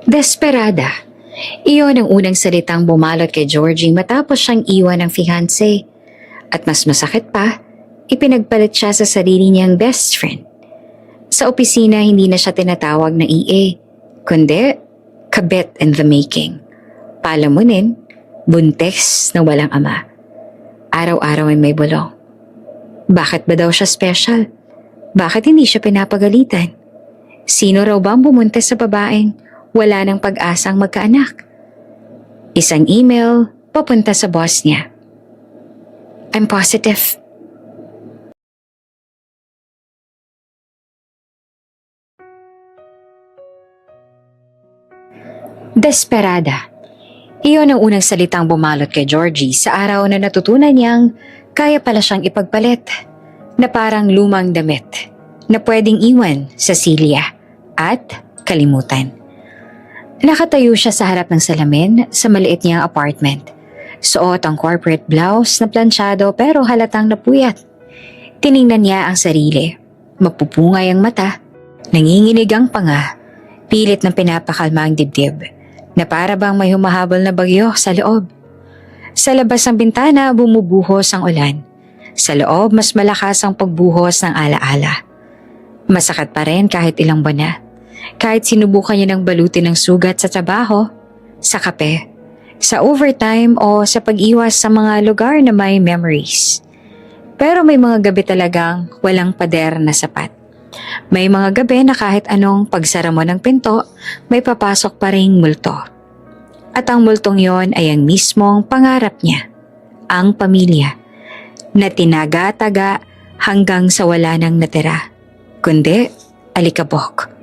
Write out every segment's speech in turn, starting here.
Desperada. Iyon ang unang salitang bumalot kay Georgie matapos siyang iwan ng fiancé. At mas masakit pa, ipinagpalit siya sa sarili niyang best friend. Sa opisina hindi na siya tinatawag na EA, kundi kabit in the making. Palamunin, buntes na walang ama. Araw-araw ay may bulong. Bakit ba daw siya special? Bakit hindi siya pinapagalitan? Sino raw ba ang bumuntes sa babaeng wala ng pag-asang magkaanak? Isang email papunta sa boss niya. I'm positive. Desperada. Iyon ang unang salitang bumalot kay Georgie sa araw na natutunan niyang kaya pala siyang ipagpalit na parang lumang damit na pwedeng iwan sa silya at kalimutan. Nakatayo siya sa harap ng salamin sa maliit niyang apartment. Suot ang corporate blouse na planchado pero halatang napuyat. Tiningnan niya ang sarili. Magpupungay ang mata. Nanginginig ang panga. Pilit ng pinapakalma ang dibdib na para bang may humahabol na bagyo sa loob. Sa labas ng bintana bumubuhos ang ulan. Sa loob mas malakas ang pagbuhos ng alaala. Masakit pa rin kahit ilang buwan na. Kahit sinubukan niya ng balutin ng sugat sa trabaho, sa kape, sa overtime o sa pag-iwas sa mga lugar na may memories. Pero may mga gabi talagang walang pader na sapat. May mga gabi na kahit anong pagsara mo ng pinto, may papasok pa ring multo. At ang multong yon ay ang mismong pangarap niya, ang pamilya, na tinaga-taga hanggang sa wala nang natira. Kundi, alikabok.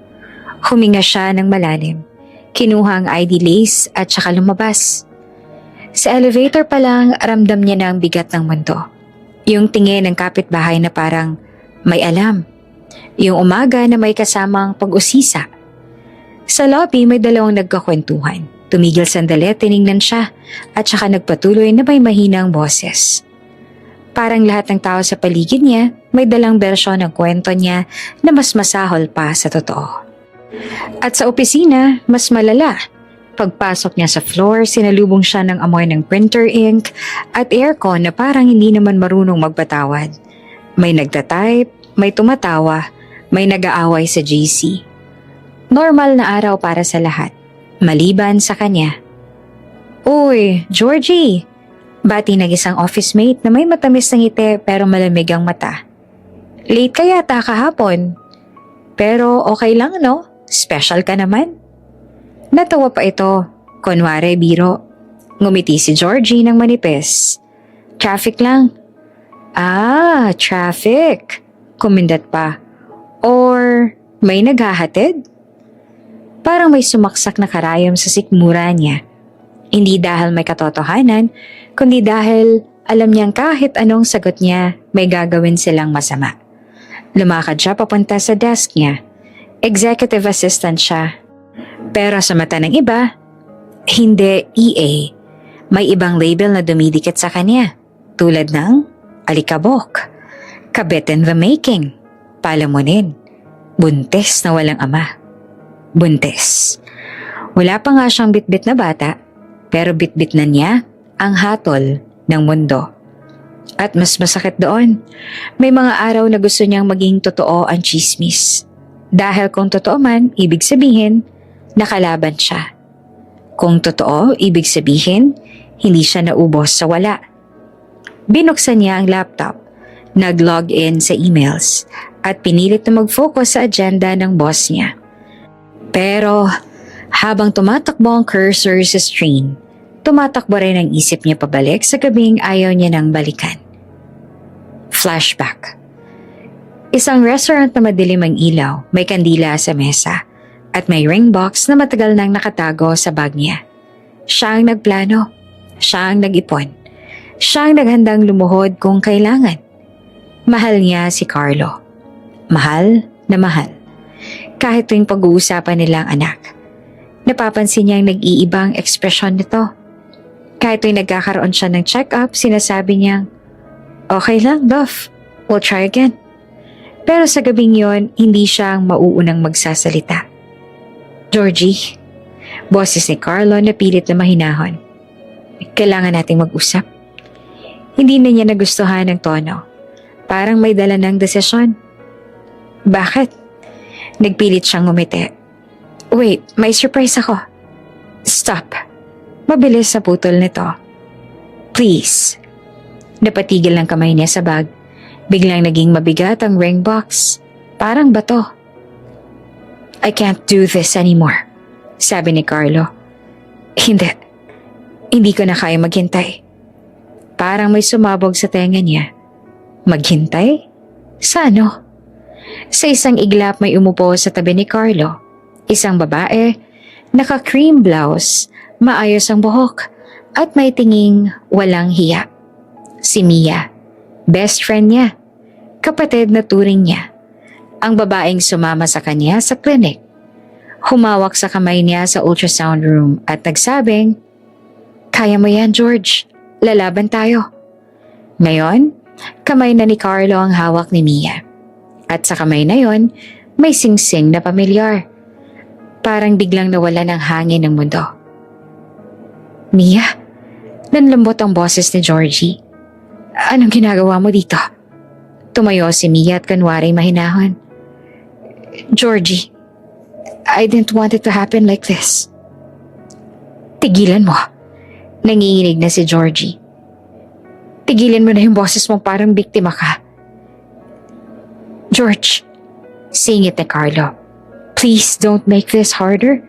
Huminga siya ng malalim. Kinuha ang ID lace at saka lumabas. Sa elevator pa lang, ramdam niya na ang bigat ng mundo. Yung tingin ng kapitbahay na parang may alam. Yung umaga na may kasamang pag-usisa. Sa lobby may dalawang nagkakwentuhan. Tumigil sandali, tiningnan siya at saka nagpatuloy na may mahinang boses. Parang lahat ng tao sa paligid niya may dalang bersyon ng kwento niya na mas masahol pa sa totoo. At sa opisina, mas malala. Pagpasok niya sa floor, sinalubong siya ng amoy ng printer ink at aircon na parang hindi naman marunong magpatawad. May nagtatype, may tumatawa, may nag-aaway sa GC. Normal na araw para sa lahat, maliban sa kanya. Uy, Georgie! Bati ng isang office mate na may matamis na ngiti pero malamig ang mata. Late ka yata kahapon. Pero okay lang no? Special ka naman. Natawa pa ito, kunwari biro. Ngumiti si Georgie ng manipis. Traffic lang. Ah, traffic. Kumindat pa. Or may naghahatid? Parang may sumaksak na karayom sa sikmura niya. Hindi dahil may katotohanan, kundi dahil alam niyang kahit anong sagot niya, may gagawin silang masama. Lumakad siya papunta sa desk niya. Executive assistant siya. Pero sa mata ng iba, hindi EA. May ibang label na dumidikit sa kanya. Tulad ng alikabok, kabit in the making, palamunin, buntis na walang ama. Buntis. Wala pa nga siyang bitbit na bata, pero bitbit na niya ang hatol ng mundo. At mas masakit doon, may mga araw na gusto niyang maging totoo ang chismis. Dahil kung totoo man, ibig sabihin, nakalaban siya. Kung totoo, ibig sabihin, hindi siya naubos sa wala. Binuksan niya ang laptop, nag-log in sa emails, at pinilit na mag-focus sa agenda ng boss niya. Pero habang tumatakbo ang cursor sa screen, tumatakbo rin ang isip niya pabalik sa gabing ayaw niya nang balikan. Flashback. Isang restaurant na madilim ang ilaw, may kandila sa mesa, at may ring box na matagal nang nakatago sa bag niya. Siya ang nagplano, siya ang nag-ipon, siya ang naghandang lumuhod kung kailangan. Mahal niya si Carlo. Mahal na mahal. Kahit tuwing pag-uusapan nilang anak, napapansin niyang nag-iibang ekspresyon nito. Kahit tuwing nagkakaroon siya ng check-up, sinasabi niyang, "Okay lang, Duff. We'll try again." Pero sa gabing yon, hindi siya ang mauunang magsasalita. "Georgie, Boses ni Carlo na pilit na mahinahon. Kailangan nating mag-usap. Hindi na niya nagustuhan ang tono. Parang may dala ng desisyon. Bakit? Nagpilit siyang ngumiti. Wait, may surprise ako. Stop. Mabilis sa putol nito. Please. Napatigil ng kamay niya sa bag. Biglang naging mabigat ang ring box. Parang bato. I can't do this anymore, sabi ni Carlo. Hindi. Hindi ko na kaya maghintay. Parang may sumabog sa tenga niya. Maghintay? Sa ano? Sa isang iglap may umupo sa tabi ni Carlo. Isang babae, naka-cream blouse, maayos ang buhok, at may tinging walang hiya. Si Mia, best friend niya, kapatid na turing niya. Ang babaeng sumama sa kanya sa clinic. Humawak sa kamay niya sa ultrasound room at nagsabing, "Kaya mo yan, George. Lalaban tayo." Ngayon, kamay na ni Carlo ang hawak ni Mia. At sa kamay na yon, may singsing na pamilyar. Parang biglang nawala ng hangin ng mundo. Mia, nanlambot ang boses ni Georgie. Anong ginagawa mo dito? Tumayo si Mia at kunwari mahinahon. Georgie, I didn't want it to happen like this. Tigilan mo. Nanginginig na si Georgie. Tigilan mo na yung boses mong parang biktima ka. George, singit ni Carlo. Please don't make this harder.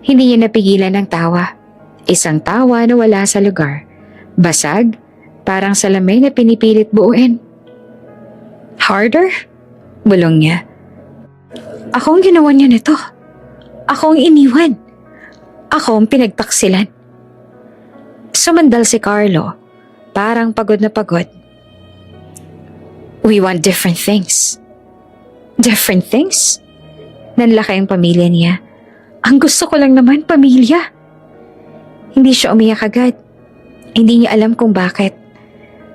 Hindi niya napigilan ng tawa. Isang tawa na wala sa lugar. Basag, parang salamin na pinipilit buuin. Harder? Bulong niya. Ako ang ginawa niya nito. Ako ang iniwan. Ako ang pinagtaksilan. Sumandal si Carlo. Parang pagod na pagod. We want different things. Different things? Nanlaki ang pamilya niya. Ang gusto ko lang naman, pamilya. Hindi siya umiyak agad. Hindi niya alam kung bakit.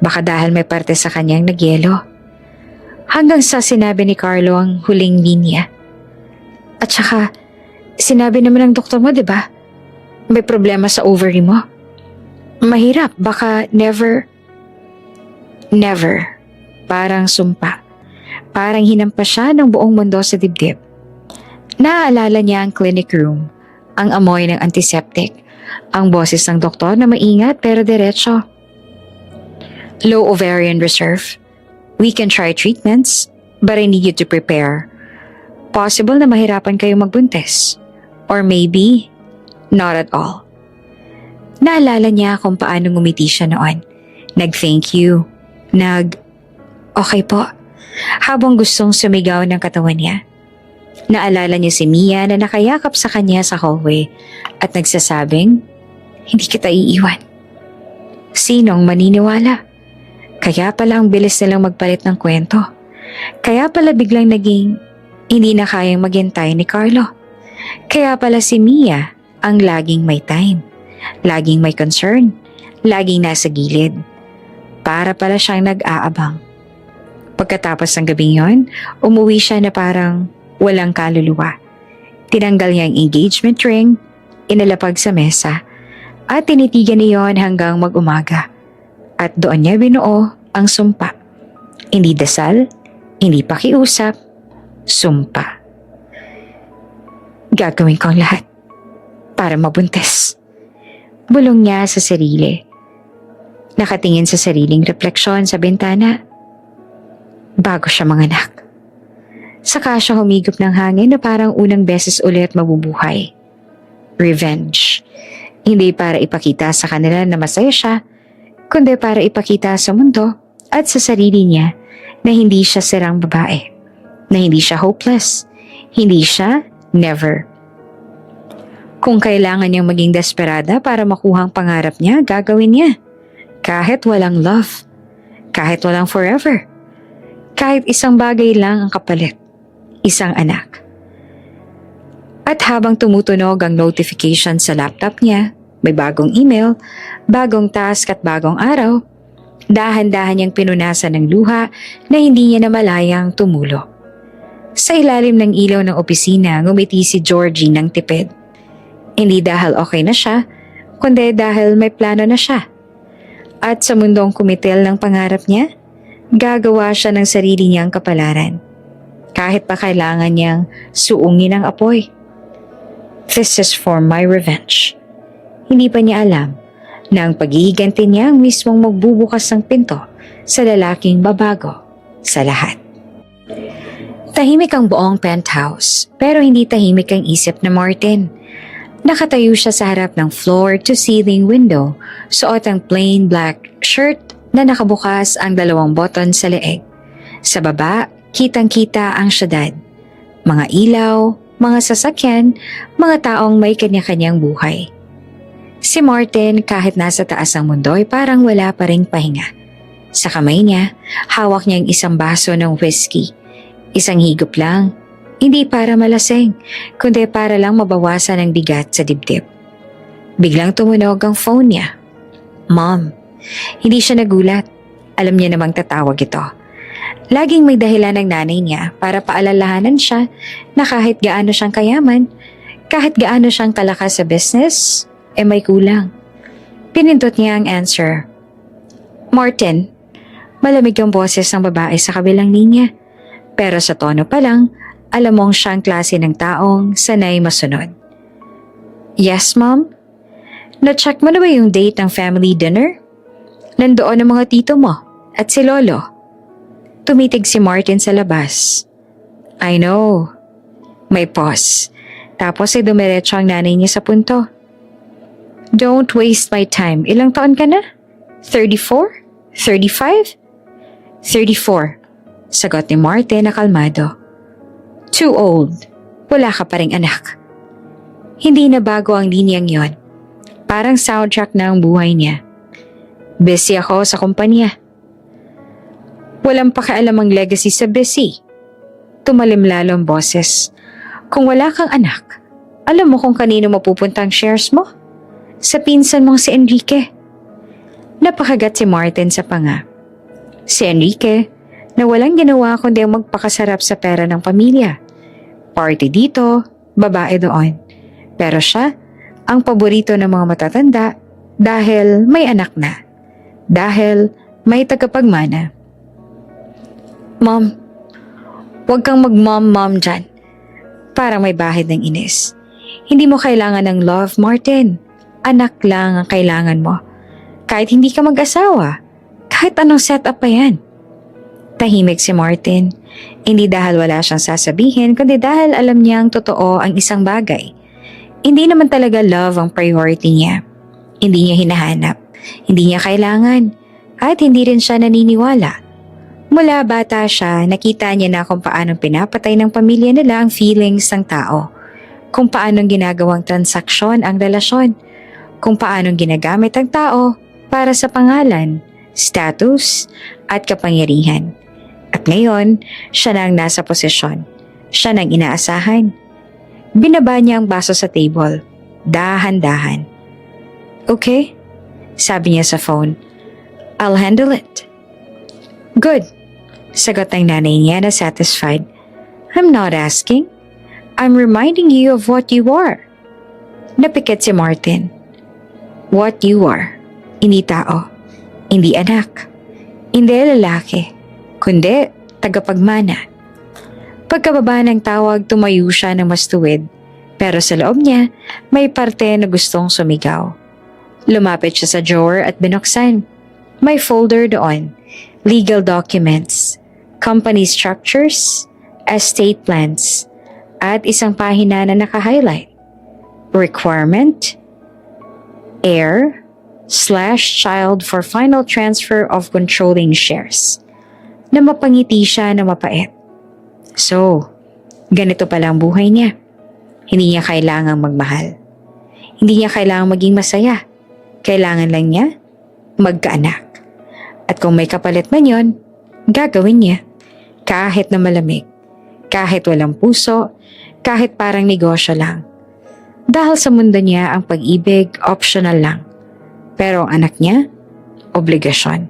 Baka dahil may parte sa kanyang nagyelo. Hanggang sa sinabi ni Carlo ang huling linya. At saka, sinabi naman ng doktor mo, di ba? May problema sa ovary mo. Mahirap, baka never. Never. Parang sumpa. Parang hinampas siya ng buong mundo sa dibdib. Naaalala niya ang clinic room, ang amoy ng antiseptic, ang boses ng doktor na maingat pero diretso. Low ovarian reserve. We can try treatments, but I need you to prepare. Possible na mahirapan kayo magbuntis. Or maybe, not at all. Naalala niya kung paano ngumiti siya noon. Nag-thank you. Okay po. Habang gustong sumigaw ng katawan niya. Naalala niya si Mia na nakayakap sa kanya sa hallway at nagsasabing, hindi kita iiwan. Sinong maniniwala? Kaya pala ang bilis nilang magpalit ng kwento. Kaya pala biglang naging hindi na kayang maghintay ni Carlo. Kaya pala si Mia ang laging may time, laging may concern, laging nasa gilid. Para pala siyang nag-aabang. Pagkatapos ng gabing yon, umuwi siya na parang walang kaluluwa. Tinanggal niya ang engagement ring, inalapag sa mesa, at tinitigan niyon hanggang mag-umaga. At doon niya binuo ang sumpa. Hindi dasal, hindi pakiusap, sumpa. Gagawin ko ang lahat para mabuntis. Bulong niya sa sarili. Nakatingin sa sariling refleksyon sa bintana. Bago siya manganak. Saka siya humigop ng hangin na parang unang beses ulit mabubuhay. Revenge. Hindi para ipakita sa kanila na masaya siya, kundi para ipakita sa mundo at sa sarili niya na hindi siya sirang babae. Na hindi siya hopeless. Hindi siya never. Kung kailangan niyang maging desperada para makuha ang pangarap niya, gagawin niya. Kahit walang love. Kahit walang forever. Kahit isang bagay lang ang kapalit. Isang anak. At habang tumutunog ang notification sa laptop niya, may bagong email, bagong task at bagong araw, dahan-dahan niyang pinunasan ng luha na hindi niya namalayang tumulo. Sa ilalim ng ilaw ng opisina, ngumiti si Georgie ng tipid. Hindi dahil okay na siya, kundi dahil may plano na siya. At sa mundong kumitil ng pangarap niya, gagawa siya ng sarili niyang kapalaran. Kahit pa kailangan niyang suungin ang apoy. This is for my revenge. Hindi pa niya alam na ang paghihiganti niya ang mismong magbubukas ng pinto sa lalaking babago sa lahat. Tahimik ang buong penthouse, pero hindi tahimik ang isip na Martin. Nakatayo siya sa harap ng floor-to-ceiling window, suot ang plain black shirt na nakabukas ang 2 button sa leeg. Sa baba, kitang-kita ang syudad. Mga ilaw, mga sasakyan, mga taong may kanya-kanyang buhay. Si Martin kahit nasa taas ang mundo ay parang wala pa ring pahinga. Sa kamay niya, hawak niya ang isang baso ng whiskey. Isang higop lang. Hindi para malasing, kundi para lang mabawasan ang bigat sa dibdib. Biglang tumunog ang phone niya. Mom. Hindi siya nagulat. Alam niya namang tatawag ito. Laging may dahilan ng nanay niya para paalalahanan siya na kahit gaano siyang kayaman, kahit gaano siyang kalakas sa business, may kulang. Pinindot niya ang answer. Martin. Malamig ang boses ng babae sa kabilang linya. Pero sa tono pa lang, alam mong siyang klase ng taong sanay masunod. Yes, Mom? Na-check mo na ba yung date ng family dinner? Nandoon ang mga tito mo at si Lolo. Tumitig si Martin sa labas. I know. May pause. Tapos ay dumiretso ang nanay niya sa punto. Don't waste my time. Ilang taon ka na? 34? 35? 34. Sagot ni Martin na kalmado. Too old. Wala ka pa ring anak. Hindi na bago ang linyang yon. Parang soundtrack na ang buhay niya. Busy ako sa kumpanya. Walang pakialam ang legacy sa busy. Tumalim lalo ang boses. Kung wala kang anak, alam mo kung kanino mapupunta ang shares mo? Sa pinsan mong si Enrique. Napakagat si Martin sa panga. Si Enrique, na walang ginawa kundi ang magpakasarap sa pera ng pamilya. Party dito, babae doon. Pero siya, ang paborito ng mga matatanda dahil may anak na. Dahil may tagapagmana. Mom, huwag kang mag-mom-mom dyan. Parang may bahid ng inis. Hindi mo kailangan ng love, Martin. Anak lang ang kailangan mo. Kahit hindi ka mag-asawa. Kahit anong setup pa yan. Tahimik si Martin. Hindi dahil wala siyang sasabihin, kundi dahil alam niyang totoo ang isang bagay. Hindi naman talaga love ang priority niya. Hindi niya hinahanap. Hindi niya kailangan. At hindi rin siya naniniwala. Mula bata siya, nakita niya na kung paanong pinapatay ng pamilya nila ang feelings ng tao. Kung paanong ginagawang transaksyon ang relasyon. Kung paanong ginagamit ang tao para sa pangalan, status, at kapangyarihan. At ngayon, siya na ang nasa posisyon. Siya na ang inaasahan. Binaba niya ang baso sa table. Dahan-dahan. Okay? Sabi niya sa phone. I'll handle it. Good. Sagot ng nanay niya na satisfied. I'm not asking. I'm reminding you of what you are. Napikit si Martin. What you are. Hindi tao. Hindi anak. Hindi lalaki. Kundi tagapagmana. Pagkababa ng tawag, tumayo siya ng mas tuwid. Pero sa loob niya, may parte na gustong sumigaw. Lumapit siya sa drawer at binuksan. May folder doon. Legal documents, company structures, estate plans, at isang pahina na naka-highlight. Requirement, heir/child for final transfer of controlling shares. Na mapangiti siya na mapait. So, ganito pala ang buhay niya. Hindi niya kailangang magmahal. Hindi niya kailangang maging masaya. Kailangan lang niya magkaanak. At kung may kapalit man yon, gagawin niya. Kahit na malamig, kahit walang puso, kahit parang negosyo lang. Dahil sa mundo niya ang pag-ibig optional lang. Pero ang anak niya, obligasyon.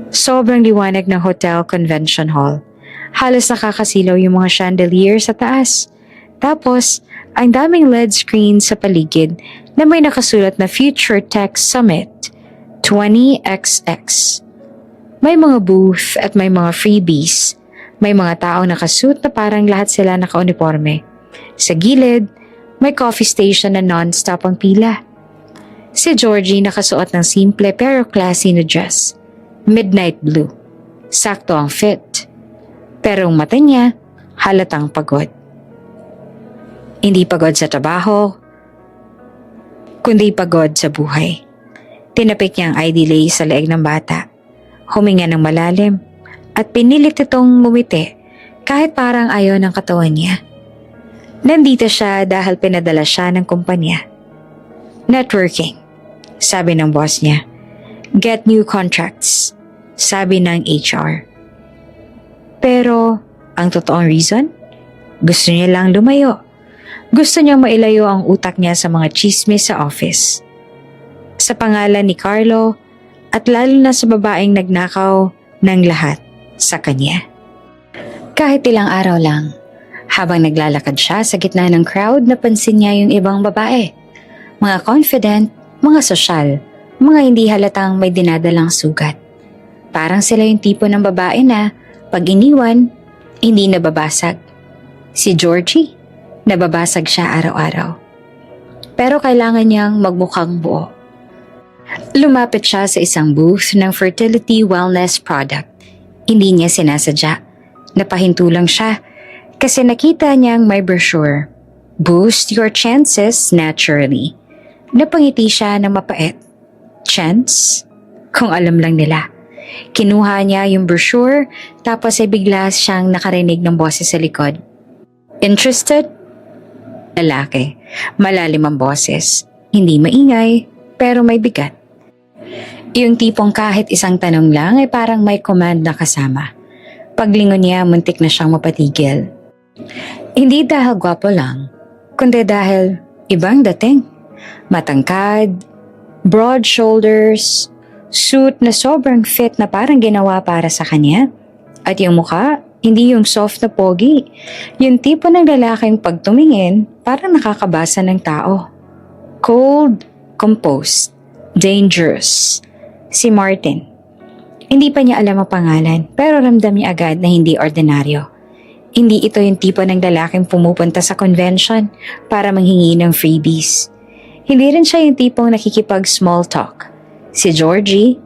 Sobrang liwanag ng hotel convention hall. Halos nakakasilaw yung mga chandelier sa taas. Tapos, ang daming LED screen sa paligid na may nakasulat na Future Tech Summit 20XX. May mga booth at may mga freebies. May mga tao nakasuit na parang lahat sila naka-uniforme. Sa gilid, may coffee station na non-stop ang pila. Si Georgie nakasuot ng simple pero classy na dress. Midnight blue. Sakto ang fit. Pero ang mata niya, halatang pagod. Hindi pagod sa trabaho, kundi pagod sa buhay. Tinapik niya ang ID lace sa leeg ng bata. Huminga ng malalim at pinilit itong ngumiti kahit parang ayaw ng katawan niya. Nandito siya dahil pinadala siya ng kumpanya. Networking, sabi ng boss niya. Get new contracts, sabi ng HR. Pero ang totoong reason? Gusto niya lang lumayo. Gusto niyang mailayo ang utak niya sa mga chismis sa office. Sa pangalan ni Carlo at lalo na sa babaeng nagnakaw ng lahat sa kanya. Kahit ilang araw lang, habang naglalakad siya sa gitna ng crowd, napansin niya yung ibang babae. Mga confident, mga sosyal, mga hindi halatang may dinadalang sugat. Parang sila yung tipo ng babae na pag iniwan, hindi nababasag. Si Georgie, nababasag siya araw-araw. Pero kailangan niyang magmukhang buo. Lumapit siya sa isang booth ng fertility wellness product. Hindi niya sinasadya. Napahinto lang siya kasi nakita niyang may brochure. Boost your chances naturally. Napangiti siya ng mapait. Chance? Kung alam lang nila. Kinuha niya yung brochure tapos ay bigla siyang nakarinig ng boses sa likod. Interested? Lalaki. Malalim ang boses. Hindi maingay pero may bigat. Yung tipong kahit isang tanong lang ay parang may command na kasama. Paglingon niya, muntik na siyang mapatigil. Hindi dahil gwapo lang, kundi dahil ibang dating. Matangkad, broad shoulders, suit na sobrang fit na parang ginawa para sa kanya. At yung mukha, hindi yung soft na pogi. Yung tipo ng lalaking pag tumingin, parang nakakabasa ng tao. Cold, composed, dangerous. Si Martin. Hindi pa niya alam ang pangalan pero ramdam niya agad na hindi ordinaryo. Hindi ito yung tipo ng lalaking pumupunta sa convention para manghingi ng freebies. Hindi rin siya yung tipong nakikipag-small talk. Si Georgie,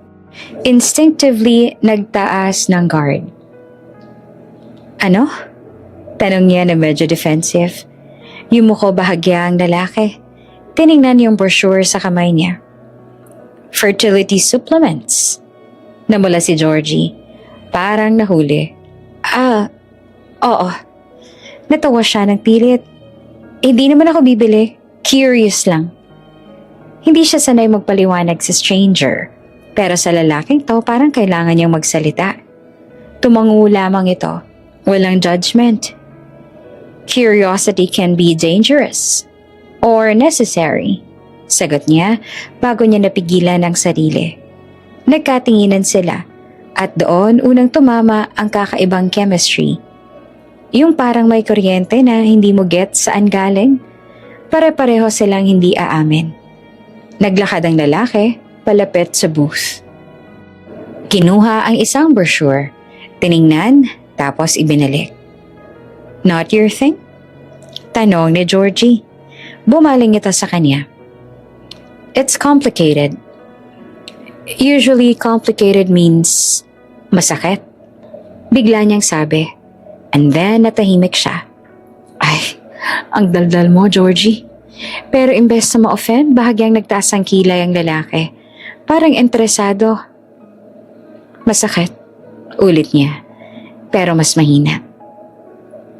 instinctively nagtaas ng guard. Ano? Tanong niya na medyo defensive. Yumuko bahagyang lalaki. Tiningnan yung brochure sa kamay niya. Fertility supplements. Namula si Georgie. Parang nahuli. Oo. Natawa siya ng pilit. Hindi naman ako bibili. Curious lang. Hindi siya sanay magpaliwanag sa stranger. Pero sa lalaking to parang kailangan niyang magsalita. Tumango lamang ito. Walang judgment. Curiosity can be dangerous. Or necessary. Sagot niya bago niya napigilan ang sarili. Nagkatinginan sila at doon unang tumama ang kakaibang chemistry. Yung parang may kuryente na hindi mo get saan galing. Pare-pareho silang hindi aamin. Naglakad ang lalaki palapit sa booth. Kinuha ang isang brochure, tiningnan tapos ibinalik. Not your thing? Tanong ni Georgie. Bumaling ito sa kanya. It's complicated. Usually complicated means masakit. Bigla niyang sabi. And then natahimik siya. Ay, ang daldal mo, Georgie. Pero imbes na ma-offend, bahagyang nagtaas ang kilay ang lalaki. Parang interesado. Masakit. Ulit niya. Pero mas mahina.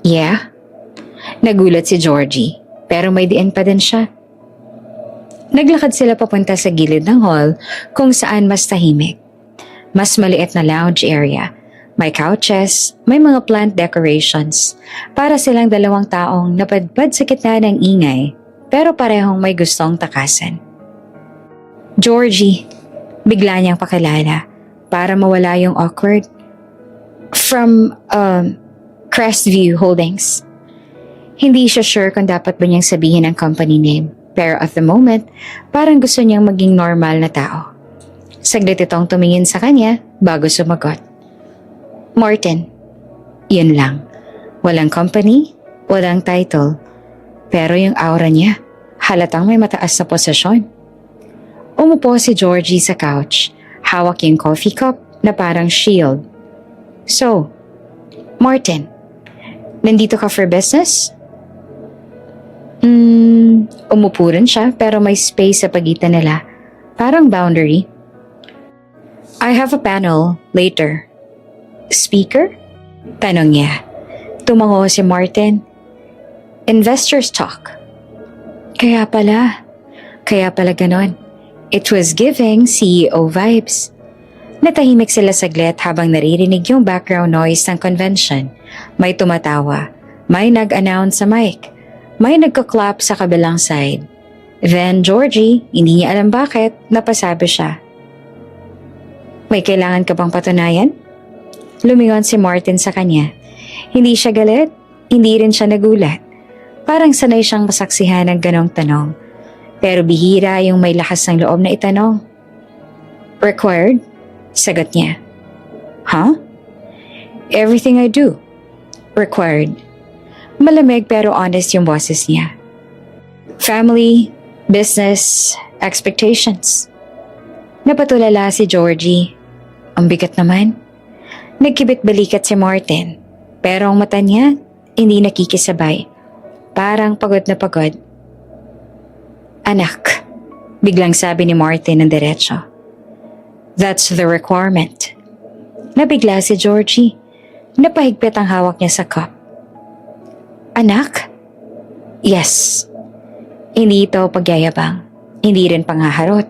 Yeah? Nagulat si Georgie. Pero may diin pa din siya. Naglakad sila papunta sa gilid ng hall kung saan mas tahimik. Mas maliit na lounge area. May couches, may mga plant decorations. Para silang dalawang taong napadpad sa gitna ng ingay pero parehong may gustong takasan. Georgie, bigla niyang pakilala para mawala yung awkward. From Crestview Holdings. Hindi siya sure kung dapat ba niyang sabihin ang company name. Pero at the moment, parang gusto niyang maging normal na tao. Saglit itong tumingin sa kanya bago sumagot. Martin. Yun lang. Walang company, walang title. Pero yung aura niya, halatang may mataas na posisyon. Umupo si Georgie sa couch, hawak yung coffee cup na parang shield. So, Martin, nandito ka for business? Umupo rin siya pero may space sa pagitan nila. Parang boundary. I have a panel later. Speaker? Tanong niya. Tumango si Martin. Investors talk. Kaya pala ganon. It was giving CEO vibes. Natahimik sila saglit habang naririnig yung background noise ng convention. May tumatawa. May nag-announce sa mic. May nagka-clap sa kabilang side. Then Georgie, hindi niya alam bakit, napasabi siya. May kailangan ka bang patunayan? Lumingon si Martin sa kanya. Hindi siya galit, hindi rin siya nagulat. Parang sanay siyang masaksihan ng ganong tanong. Pero bihira yung may lakas ng loob na itanong. Required? Sagot niya. Huh? Everything I do. Required. Malamig pero honest yung boses niya. Family, business, expectations. Napatulala si Georgie. Ang bigat naman. Nagkibit balikat si Martin. Pero ang mata niya, hindi nakikisabay. Parang pagod na pagod. Anak, biglang sabi ni Martin ng diretso. That's the requirement. Nabigla si Georgie. Napahigpit ang hawak niya sa cup. Anak? Yes. Hindi ito pagyayabang. Hindi rin panghaharot.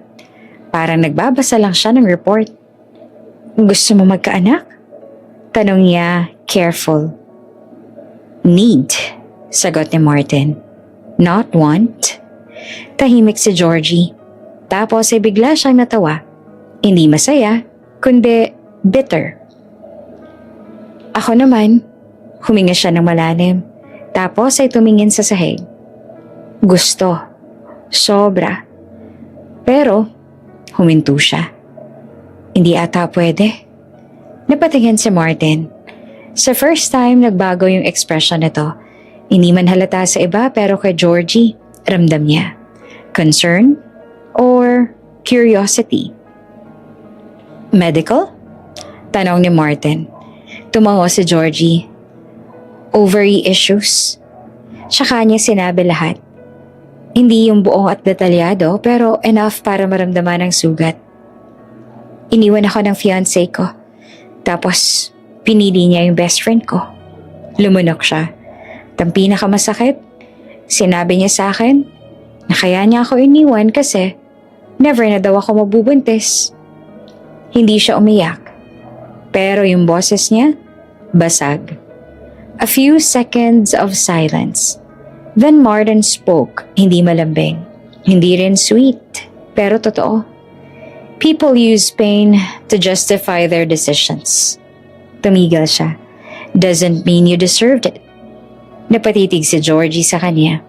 Parang nagbabasa lang siya ng report. Gusto mo magkaanak? Tanong niya, careful. Need, sagot ni Martin. Not want. Tahimik si Georgie. Tapos ay bigla siyang natawa. Hindi masaya, kundi bitter. Ako naman, huminga siya ng malalim. Tapos ay tumingin sa sahig. Gusto. Sobra. Pero, huminto siya. Hindi ata pwede. Napatingin si Martin. Sa first time, nagbago yung expression nito. Hindi man halata sa iba pero kay Georgie, ramdam niya. Concern or curiosity? Medical? Tanong ni Martin. Tumango si Georgie. Ovary issues. Tsaka niya sinabi lahat. Hindi yung buong at detalyado pero enough para maramdaman ang sugat. Iniwan ako ng fiancé ko. Tapos pinili niya yung best friend ko. Lumunok siya. Ang pinakamasakit, sinabi niya sa akin na kaya niya ako iniwan kasi never na daw ako mabubuntis. Hindi siya umiyak. Pero yung boses niya, basag. A few seconds of silence. Then Martin spoke, hindi malambing. Hindi rin sweet, pero totoo. People use pain to justify their decisions. Tumigil siya. Doesn't mean you deserved it. Napatitig si Georgie sa kanya.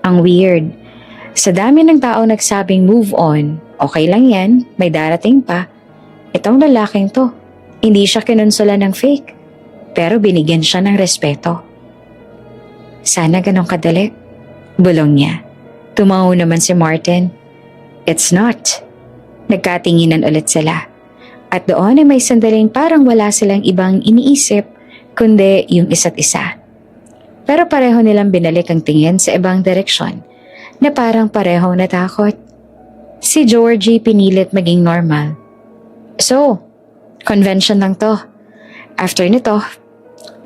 Ang weird. Sa dami ng tao nagsabing move on, okay lang yan, may darating pa. Itong lalaking to, hindi siya kinonsola ng fake, pero binigyan siya ng respeto. Sana ganun kadali. Bulong niya. Tumango naman si Martin. It's not. Nagkatinginan ulit sila. At doon ay may sandaling parang wala silang ibang iniisip, kundi yung isa't isa. Pero pareho nilang binalik ang tingin sa ibang direksyon na parang parehong natakot. Si Georgie pinilit maging normal. So, convention lang to. After nito,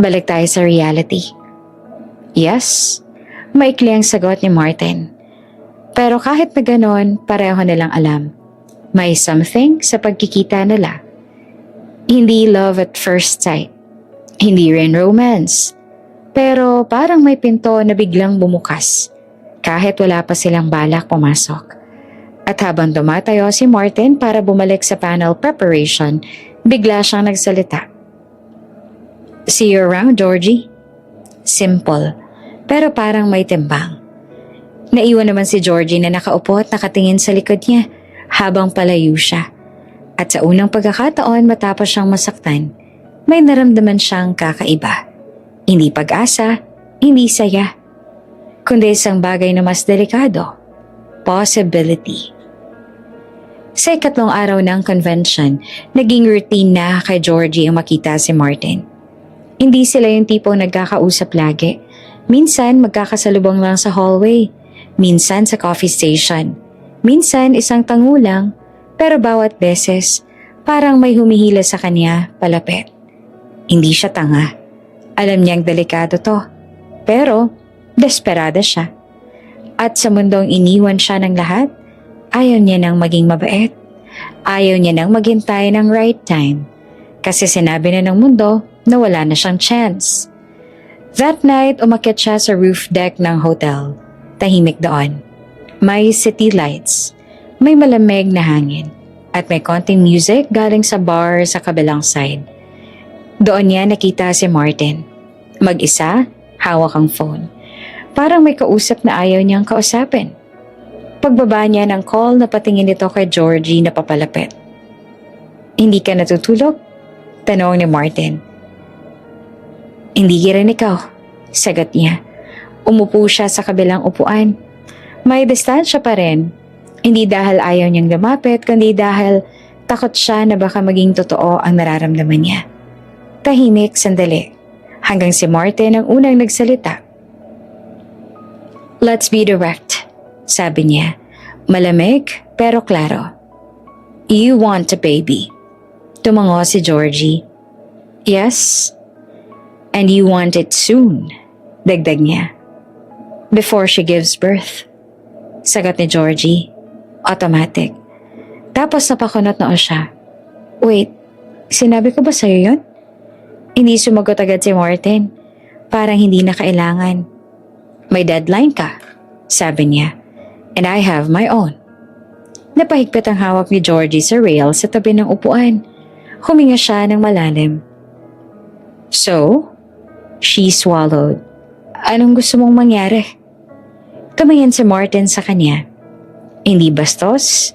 balik tayo sa reality. Yes, maikli ang sagot ni Martin. Pero kahit na ganon, pareho nilang alam. May something sa pagkikita nila. Hindi love at first sight. Hindi rin romance. Pero parang may pinto na biglang bumukas. Kahit wala pa silang balak pumasok. At habang tumatayo si Martin para bumalik sa panel preparation, bigla siyang nagsalita. See you around, Georgie. Simple, pero parang may timbang. Naiwan naman si Georgie na nakaupo at nakatingin sa likod niya habang palayo siya. At sa unang pagkakataon matapos siyang masaktan, may naramdaman siyang kakaiba. Hindi pag-asa, hindi saya, kundi isang bagay na mas delikado, possibility. Sa ikatlong araw ng convention, naging routine na kay Georgie ang makita si Martin. Hindi sila yung tipong nagkakausap lagi. Minsan magkakasalubong lang sa hallway, minsan sa coffee station, minsan isang tango lang, pero bawat beses parang may humihila sa kanya palapit. Hindi siya tanga. Alam niyang delikado to, pero desperada siya. At sa mundong iniwan siya ng lahat, ayaw niya nang maging mabait. Ayaw niya nang maghintay ng right time. Kasi sinabi na ng mundo na wala na siyang chance. That night, umakyat siya sa roof deck ng hotel. Tahimik doon. May city lights. May malamig na hangin. At may konting music galing sa bar sa kabilang side. Doon niya nakita si Martin. Mag-isa, hawak ang phone. Parang may kausap na ayaw niyang kausapin. Pagbaba niya ng call, napatingin ito kay Georgie na papalapit. "Hindi ka natutulog?" tanong ni Martin. "Hindi rin ikaw," sagot niya. Umupo siya sa kabilang upuan. May distansya pa rin. Hindi dahil ayaw niyang lumapit, kundi dahil takot siya na baka maging totoo ang nararamdaman niya. Tahimik sandali, hanggang si Martin ang unang nagsalita. "Let's be direct," sabi niya. Malamig pero klaro. "You want a baby." Tumango si Georgie. "Yes. And you want it soon," dagdag niya. "Before she gives birth." Sagot ni Georgie. Automatic. Tapos napakunot noo siya. "Wait, sinabi ko ba sa'yo yun?" Hindi sumagot agad si Martin. Parang hindi na kailangan. "May deadline ka," sabi niya. "And I have my own." Napahigpit ang hawak ni Georgie sa rail sa tabi ng upuan. Huminga siya ng malalim. "So?" She swallowed. "Anong gusto mong mangyari?" Tumingin si Martin sa kanya. Hindi bastos,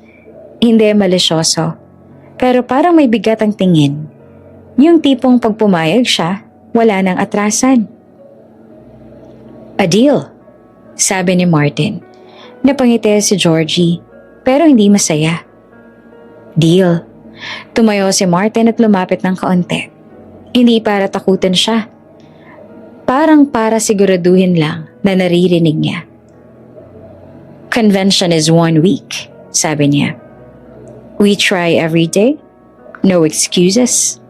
hindi malisyoso, pero parang may bigat ang tingin. Yung tipong pag pumayag siya, wala nang atrasan. "A deal," sabi ni Martin. Napangiti si Georgie, pero hindi masaya. "Deal." Tumayo si Martin at lumapit ng kaunti. Hindi para takutin siya. Parang para siguraduhin lang na naririnig niya. "Convention is 1 week," sabi niya. "We try every day. No excuses."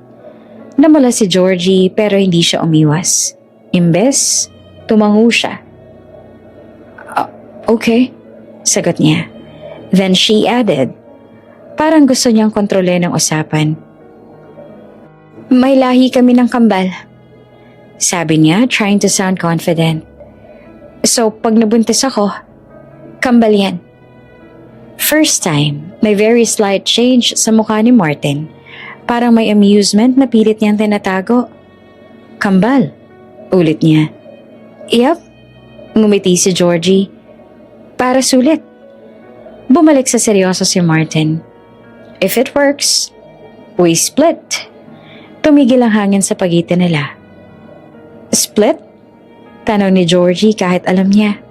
Namula si Georgie pero hindi siya umiwas. Imbes, tumango siya. "Okay," sagot niya. Then she added, parang gusto niyang kontrolin ang usapan. "May lahi kami ng kambal," sabi niya, trying to sound confident. "So pag nabuntis ako, kambal yan." First time, may very slight change sa mukha ni Martin. Parang may amusement na pilit niyang tinatago. "Kambal," ulit niya. "Yep," ngumiti si Georgie. "Para sulit." Bumalik sa seryoso si Martin. "If it works, we split." Tumigil ang hangin sa pagitan nila. "Split?" tanong ni Georgie kahit alam niya.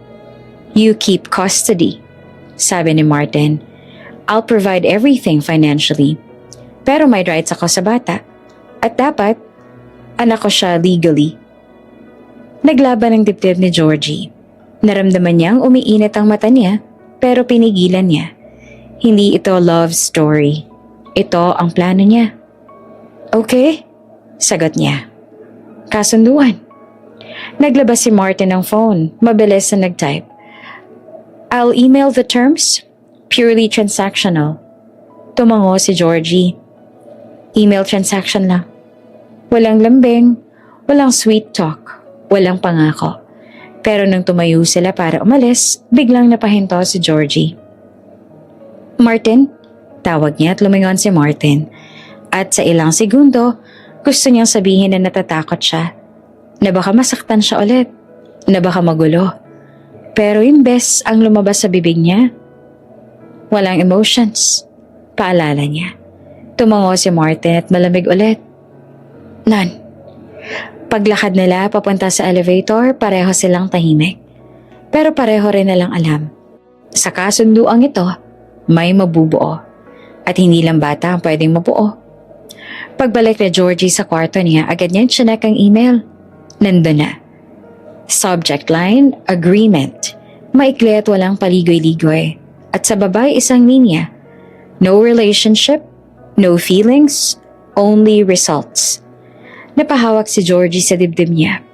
"You keep custody," sabi ni Martin. "I'll provide everything financially. Pero may rights ako sa bata. At dapat, anak ko siya legally." Naglaban ang dibdib ni Georgie. Naramdaman niyang umiinit ang mata niya, pero pinigilan niya. Hindi ito love story. Ito ang plano niya. "Okay," sagot niya. Kasunduan. Naglabas si Martin ng phone. Mabilis na nag-type. "I'll email the terms. Purely transactional." Tumango si Georgie. "Email transaction lang. Walang lambing, walang sweet talk, walang pangako." Pero nang tumayo sila para umalis, biglang napahinto si Georgie. "Martin?" Tawag niya at lumingon si Martin. At sa ilang segundo, gusto niyang sabihin na natatakot siya, na baka masaktan siya ulit. na baka magulo. Pero imbes ang lumabas sa bibig niya, walang emotions. Paalala niya. Tumango si Martin at malamig ulit. None. Paglakad nila papunta sa elevator, pareho silang tahimik. Pero pareho rin nilang alam. Sa kasunduang ito, may mabubuo. At hindi lang bata ang pwedeng mabuo. Pagbalik ni Georgie sa kwarto niya, agad niyang chinek ang email. Nandun na. Subject line, agreement. Maikli at walang paligoy-ligoy. At sa babay isang linya. No relationship, no feelings, only results. Napahawak si Georgie sa dibdib niya.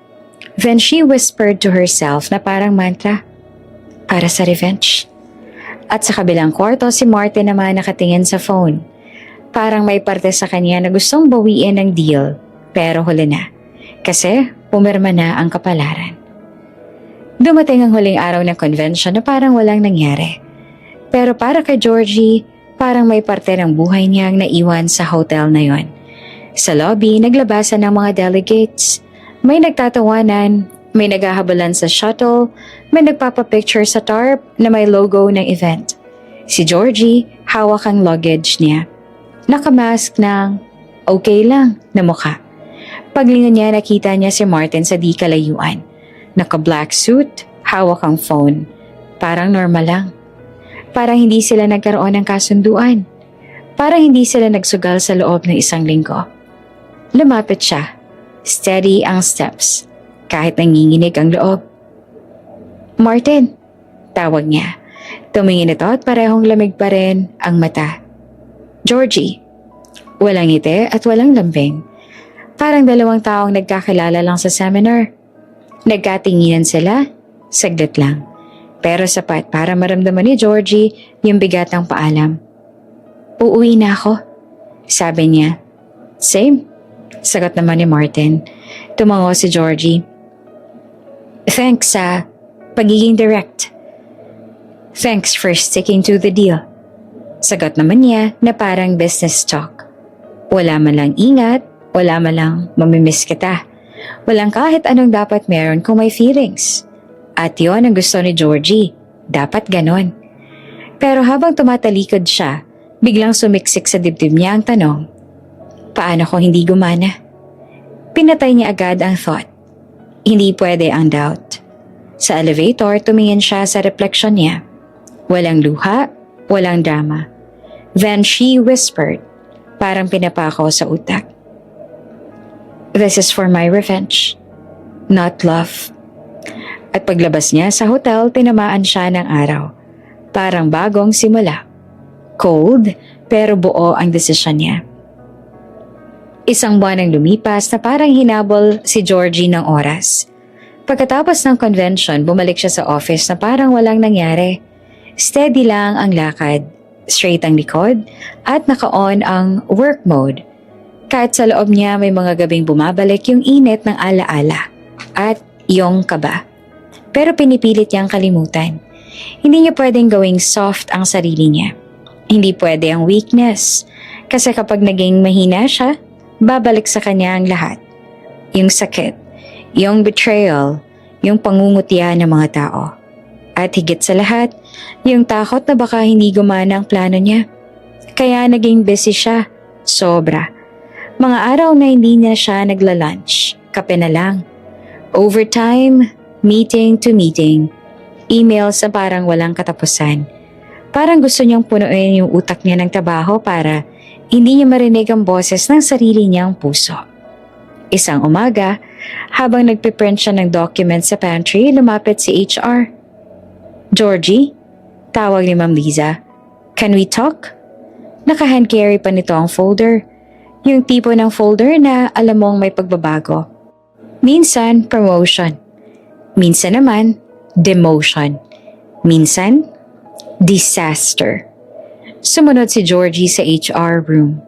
Then she whispered to herself na parang mantra. Para sa revenge. At sa kabilang kwarto, si Martin naman nakatingin sa phone. Parang may parte sa kanya na gustong bawiin ng deal. Pero huli na. Kasi pumirma na ang kapalaran. Dumating ang huling araw ng convention na parang walang nangyari. Pero para kay Georgie, parang may parte ng buhay niya ang naiwan sa hotel na yon. Sa lobby, naglabasan ng mga delegates. May nagtatawanan, may naghahabulan sa shuttle, may nagpapapicture sa tarp na may logo ng event. Si Georgie, hawak ang luggage niya. Nakamask ng okay lang na mukha. Paglingon niya, nakita niya si Martin sa di kalayuan. Naka-black suit, hawak ang phone. Parang normal lang. Parang hindi sila nagkaroon ng kasunduan. Parang hindi sila nagsugal sa loob ng isang linggo. Lumapit siya. Steady ang steps. Kahit nanginginig ang loob. Martin, tawag niya. Tumingin ito at parehong lamig pa rin ang mata. Georgie, walang ngiti at walang lambing. Parang dalawang taong nagkakilala lang sa seminar. Nagkatinginan sila, saglit lang. Pero sapat para maramdaman ni Georgie yung bigat ng paalam. Uuwi na ako, sabi niya. Same, sagot naman ni Martin. Tumango si Georgie. Thanks sa pagiging direct. Thanks for sticking to the deal. Sagot naman niya na parang business talk. Wala man lang ingat, wala man lang mamimiss kita. Walang kahit anong dapat meron kung may feelings. At yon ang gusto ni Georgie. Dapat ganon. Pero habang tumatalikod siya, biglang sumiksik sa dibdib niya ang tanong. Paano kung hindi gumana? Pinatay niya agad ang thought. Hindi pwede ang doubt. Sa elevator, tumingin siya sa reflection niya. Walang luha, walang drama. Then she whispered, parang pinapako sa utak. This is for my revenge, not love. At paglabas niya sa hotel, tinamaan siya ng araw. Parang bagong simula. Cold, pero buo ang desisyon niya. Isang buwan ang lumipas na parang hinabol si Georgie ng oras. Pagkatapos ng convention, bumalik siya sa office na parang walang nangyari. Steady lang ang lakad, straight ang likod, at naka-on ang work mode. Kahit sa loob niya may mga gabing bumabalik yung init ng alaala at yung kaba. Pero pinipilit niyang kalimutan. Hindi niya pwedeng gawing soft ang sarili niya. Hindi pwede ang weakness. Kasi kapag naging mahina siya, babalik sa kanya ang lahat. Yung sakit, yung betrayal, yung pangungutya ng mga tao. At higit sa lahat, yung takot na baka hindi gumana ang plano niya. Kaya naging busy siya. Sobra. Mga araw na hindi na siya nagla-lunch. Kape na lang. Overtime, meeting to meeting. Emails na parang walang katapusan. Parang gusto niyang punuin yung utak niya ng trabaho para hindi niya marinig ang boses ng sarili niyang puso. Isang umaga, habang nagpiprint siya ng document sa pantry, lumapit si HR. Georgie, tawag ni Ma'am Liza. Can we talk? Naka-hand carry pa nito ang folder. Yung tipo ng folder na alam mong may pagbabago. Minsan, promotion. Minsan naman, demotion. Minsan, disaster. Sumunod si Georgie sa HR room.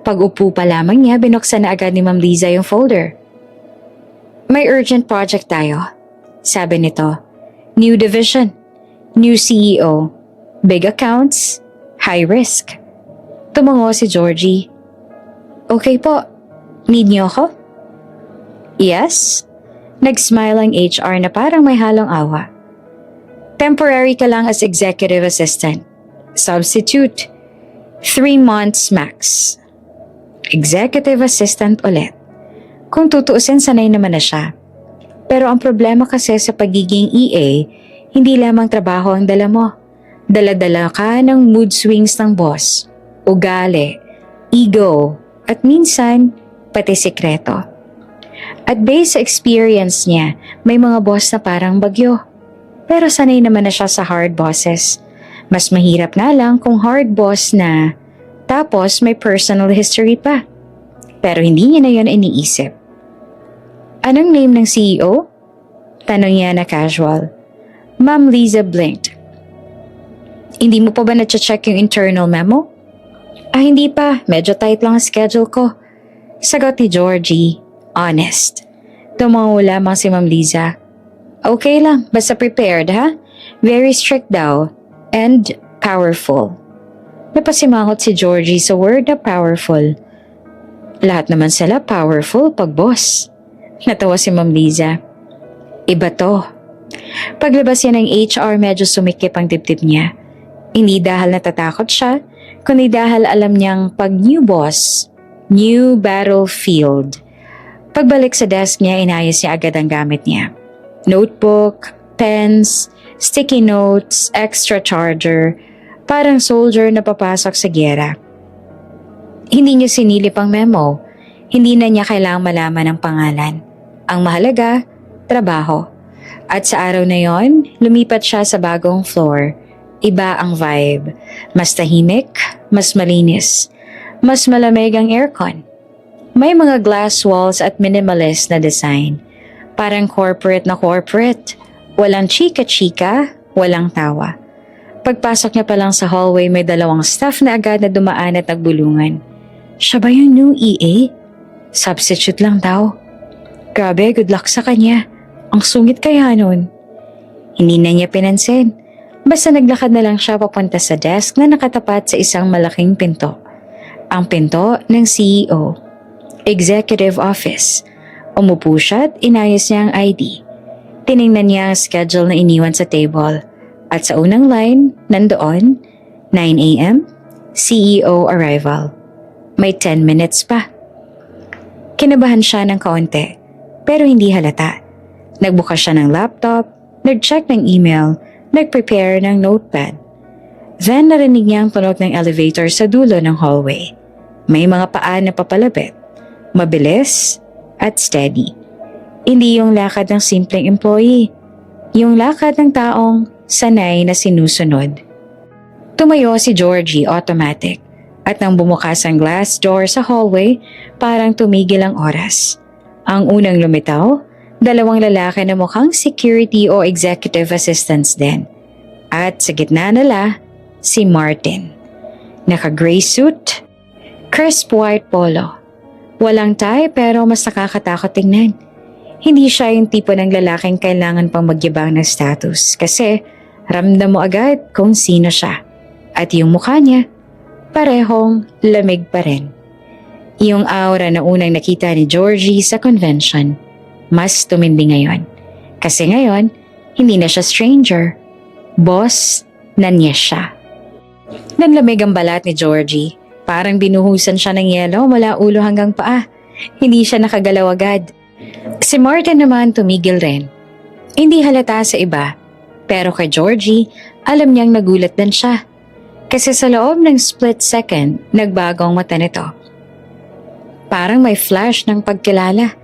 Pag-upo pa lamang niya, binuksan na agad ni Ma'am Liza yung folder. May urgent project tayo, sabi nito. New division, new CEO, big accounts, high risk. Tumango si Georgie. Okay po, need niyo ako? Yes? Nag-smile ang HR na parang may halong awa. Temporary ka lang as executive assistant. Substitute. 3 months max. Executive assistant ulit. Kung tutuusin, sanay naman na siya. Pero ang problema kasi sa pagiging EA, hindi lamang trabaho ang dala mo. Dala-dala ka ng mood swings ng boss, ugali, ego, at minsan, pati sikreto. At based sa experience niya, may mga boss na parang bagyo. Pero sanay naman na siya sa hard bosses. Mas mahirap na lang kung hard boss na, tapos may personal history pa. Pero hindi niya na yun iniisip. Anong name ng CEO? Tanong niya na casual. Ma'am Liza blinked. Hindi mo pa ba na-check yung internal memo? Hindi pa. Medyo tight lang ang schedule ko. Sagot ni Georgie. Honest. Tumango lamang si Ma'am Liza. Okay lang, basta prepared ha? Very strict daw. And powerful. Napasimangot si Georgie sa word na powerful. Lahat naman sila powerful pag boss. Natawa si Ma'am Liza. Iba to. Paglabas niya ng HR, medyo sumikip ang dibdib niya. Hindi dahil natatakot siya, kundi dahil alam niyang pag new boss, new battlefield. Pagbalik sa desk niya, inayos niya agad ang gamit niya. Notebook, pens, sticky notes, extra charger, parang soldier na papasok sa gyera. Hindi niya sinilip ang memo. Hindi na niya kailangang malaman ang pangalan. Ang mahalaga, trabaho. At sa araw na yon, lumipat siya sa bagong floor. Iba ang vibe. Mas tahimik, mas malinis. Mas malamig ang aircon. May mga glass walls at minimalist na design. Parang corporate na corporate. Walang chika-chika, walang tawa. Pagpasok niya pa lang sa hallway, may 2 staff na agad na dumaan at nagbulungan. Siya ba yung new EA? Substitute lang daw. Grabe, good luck sa kanya. Ang sungit kaya nun. Hindi na niya pinansin. Basta naglakad na lang siya papunta sa desk na nakatapat sa isang malaking pinto. Ang pinto ng CEO. Executive Office. Umupo siya at inayos niya ang ID. Tiningnan niya ang schedule na iniwan sa table. At sa unang line, nandoon, 9 a.m., CEO arrival. May 10 minutes pa. Kinabahan siya ng kaunti, pero hindi halata. Nagbukas siya ng laptop, nag-check ng email, nag-prepare ng notepad. Then narinig niya ang tunog ng elevator sa dulo ng hallway. May mga paa na papalapit. Mabilis at steady. Hindi yung lakad ng simpleng employee. Yung lakad ng taong sanay na sinusunod. Tumayo si Georgie automatic. At nang bumukas ang glass door sa hallway, parang tumigil ang oras. Ang unang lumitaw, 2 lalaki na mukhang security o executive assistants din. At sa gitna nila, si Martin. Naka-gray suit, crisp white polo. Walang tie pero mas nakakatakot tingnan. Hindi siya yung tipo ng lalaking kailangan pang magyabang ng status kasi ramdam mo agad kung sino siya. At yung mukha niya, parehong lamig pa rin. Yung aura na unang nakita ni Georgie sa convention, mas tumindi ngayon. Kasi ngayon, hindi na siya stranger. Boss na niya siya. Nanlamig ang balat ni Georgie. Parang binuhusan siya ng yelo mula ulo hanggang paa. Hindi siya nakagalaw agad. Si Martin naman tumigil rin. Hindi halata sa iba. Pero kay Georgie, alam niyang nagulat din siya. Kasi sa loob ng split second, nagbago ang mata nito. Parang may flash ng pagkilala.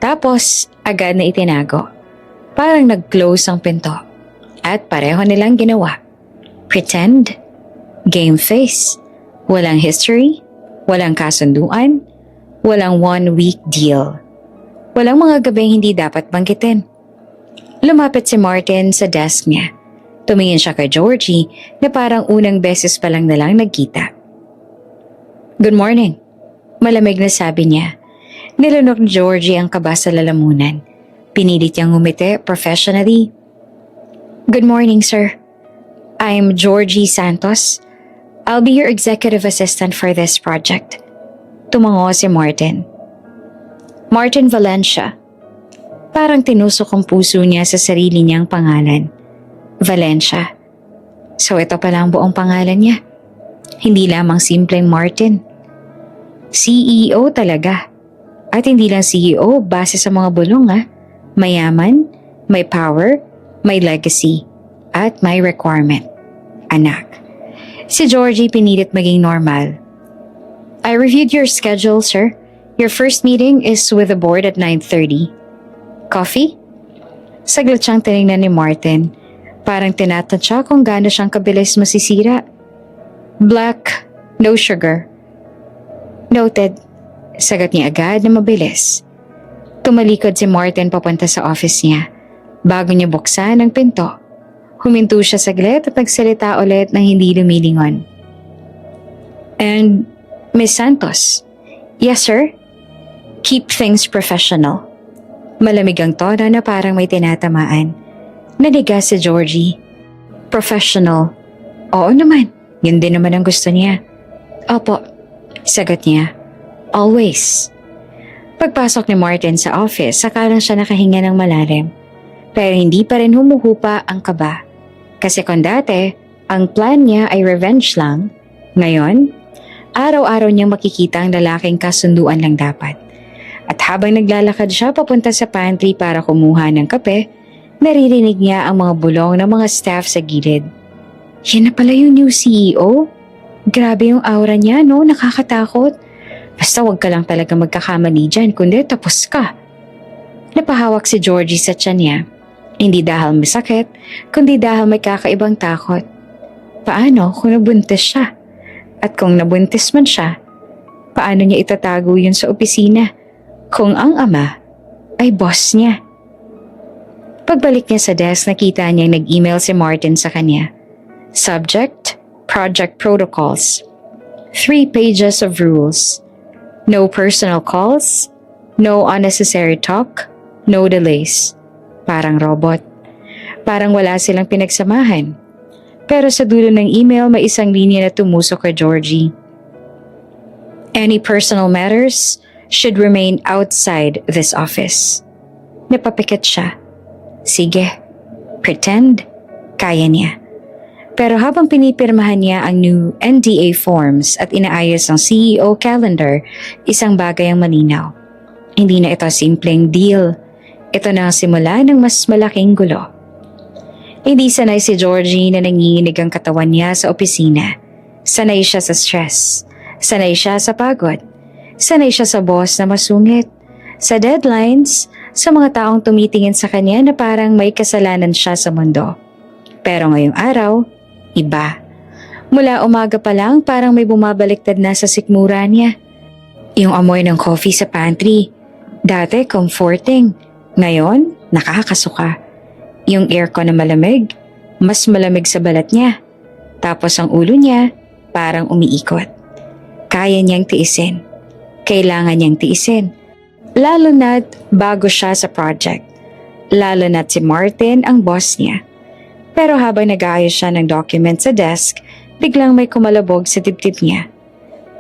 Tapos, agad na itinago. Parang nag-close ang pinto. At pareho nilang ginawa. Pretend. Game face. Walang history. Walang kasunduan. Walang 1-week deal. Walang mga gabing hindi dapat banggitin. Lumapit si Martin sa desk niya. Tumingin siya kay Georgie na parang unang beses pa lang nalang nagkita. Good morning. Malamig na sabi niya. Nilunok ni Georgie ang kaba sa lalamunan. Pinilit niyang ngumiti professionally. Good morning, sir. I'm Georgie Santos. I'll be your executive assistant for this project. Tumango si Martin. Martin Valencia. Parang tinusok ang puso niya sa sarili niyang pangalan. Valencia. So ito pala ang buong pangalan niya. Hindi lamang simpleng Martin. CEO talaga. At hindi lang CEO base sa mga bulong Mayaman, may power, may legacy, at may requirement. Anak. Si Georgie pinilit maging normal. I reviewed your schedule, sir. Your first meeting is with the board at 9:30. Coffee? Saglit siyang tinignan ni Martin. Parang tinatansya kung gaano siyang kabilis masisira. Black, no sugar. Noted. Sagot niya agad na mabilis. Tumalikod si Martin papunta sa office niya. Bago niya buksan ang pinto, huminto siya saglit at nagsalita ulit ng hindi lumilingon. And, Miss Santos? Yes, sir? Keep things professional. Malamig ang tono na parang may tinatamaan. Naliga si Georgie. Professional. Oo naman, yun din naman ang gusto niya. Opo, sagot niya. Always. Pagpasok ni Martin sa office, saka lang siya nakahinga ng malalim. Pero hindi pa rin humuhupa ang kaba. Kasi kung dati, ang plan niya ay revenge lang, ngayon, araw-araw niyang makikita ang lalaking kasunduan lang dapat. At habang naglalakad siya papunta sa pantry para kumuha ng kape, naririnig niya ang mga bulong ng mga staff sa gilid. Yan na pala yung new CEO? Grabe yung aura niya, no? Nakakatakot. Basta wag ka lang talaga magkakamali dyan, kundi tapos ka. Napahawak si Georgie sa tiyan niya. Hindi dahil masakit, kundi dahil may kakaibang takot. Paano kung nabuntis siya? At kung nabuntis man siya, paano niya itatago yun sa opisina kung ang ama ay boss niya? Pagbalik niya sa desk, nakita niyang nag-email si Martin sa kanya. Subject, Project Protocols. 3 pages of rules. No personal calls, no unnecessary talk, no delays. Parang robot. Parang wala silang pinagsamahan. Pero sa dulo ng email may isang linya na tumusok kay Georgie. Any personal matters should remain outside this office. Napapikit siya. Sige, pretend, kaya niya. Pero habang pinipirmahan niya ang new NDA forms at inaayos ang CEO calendar, isang bagay ang malinaw. Hindi na ito simpleng deal. Ito na ang simula ng mas malaking gulo. Hindi sanay si Georgie na nanginginig ang katawan niya sa opisina. Sanay siya sa stress. Sanay siya sa pagod. Sanay siya sa boss na masungit. Sa deadlines, sa mga taong tumitingin sa kanya na parang may kasalanan siya sa mundo. Pero ngayong araw, iba. Mula umaga pa lang parang may bumabaliktad na sa sikmura niya. Yung amoy ng coffee sa pantry. Dati comforting. Ngayon, nakakasuka. Yung aircon na malamig, mas malamig sa balat niya. Tapos ang ulo niya, parang umiikot. Kaya niyang tiisin. Kailangan niyang tiisin. Lalo na't bago siya sa project. Lalo na't si Martin ang boss niya. Pero habang nag-aayos siya ng document sa desk, biglang may kumalabog sa dibdib niya.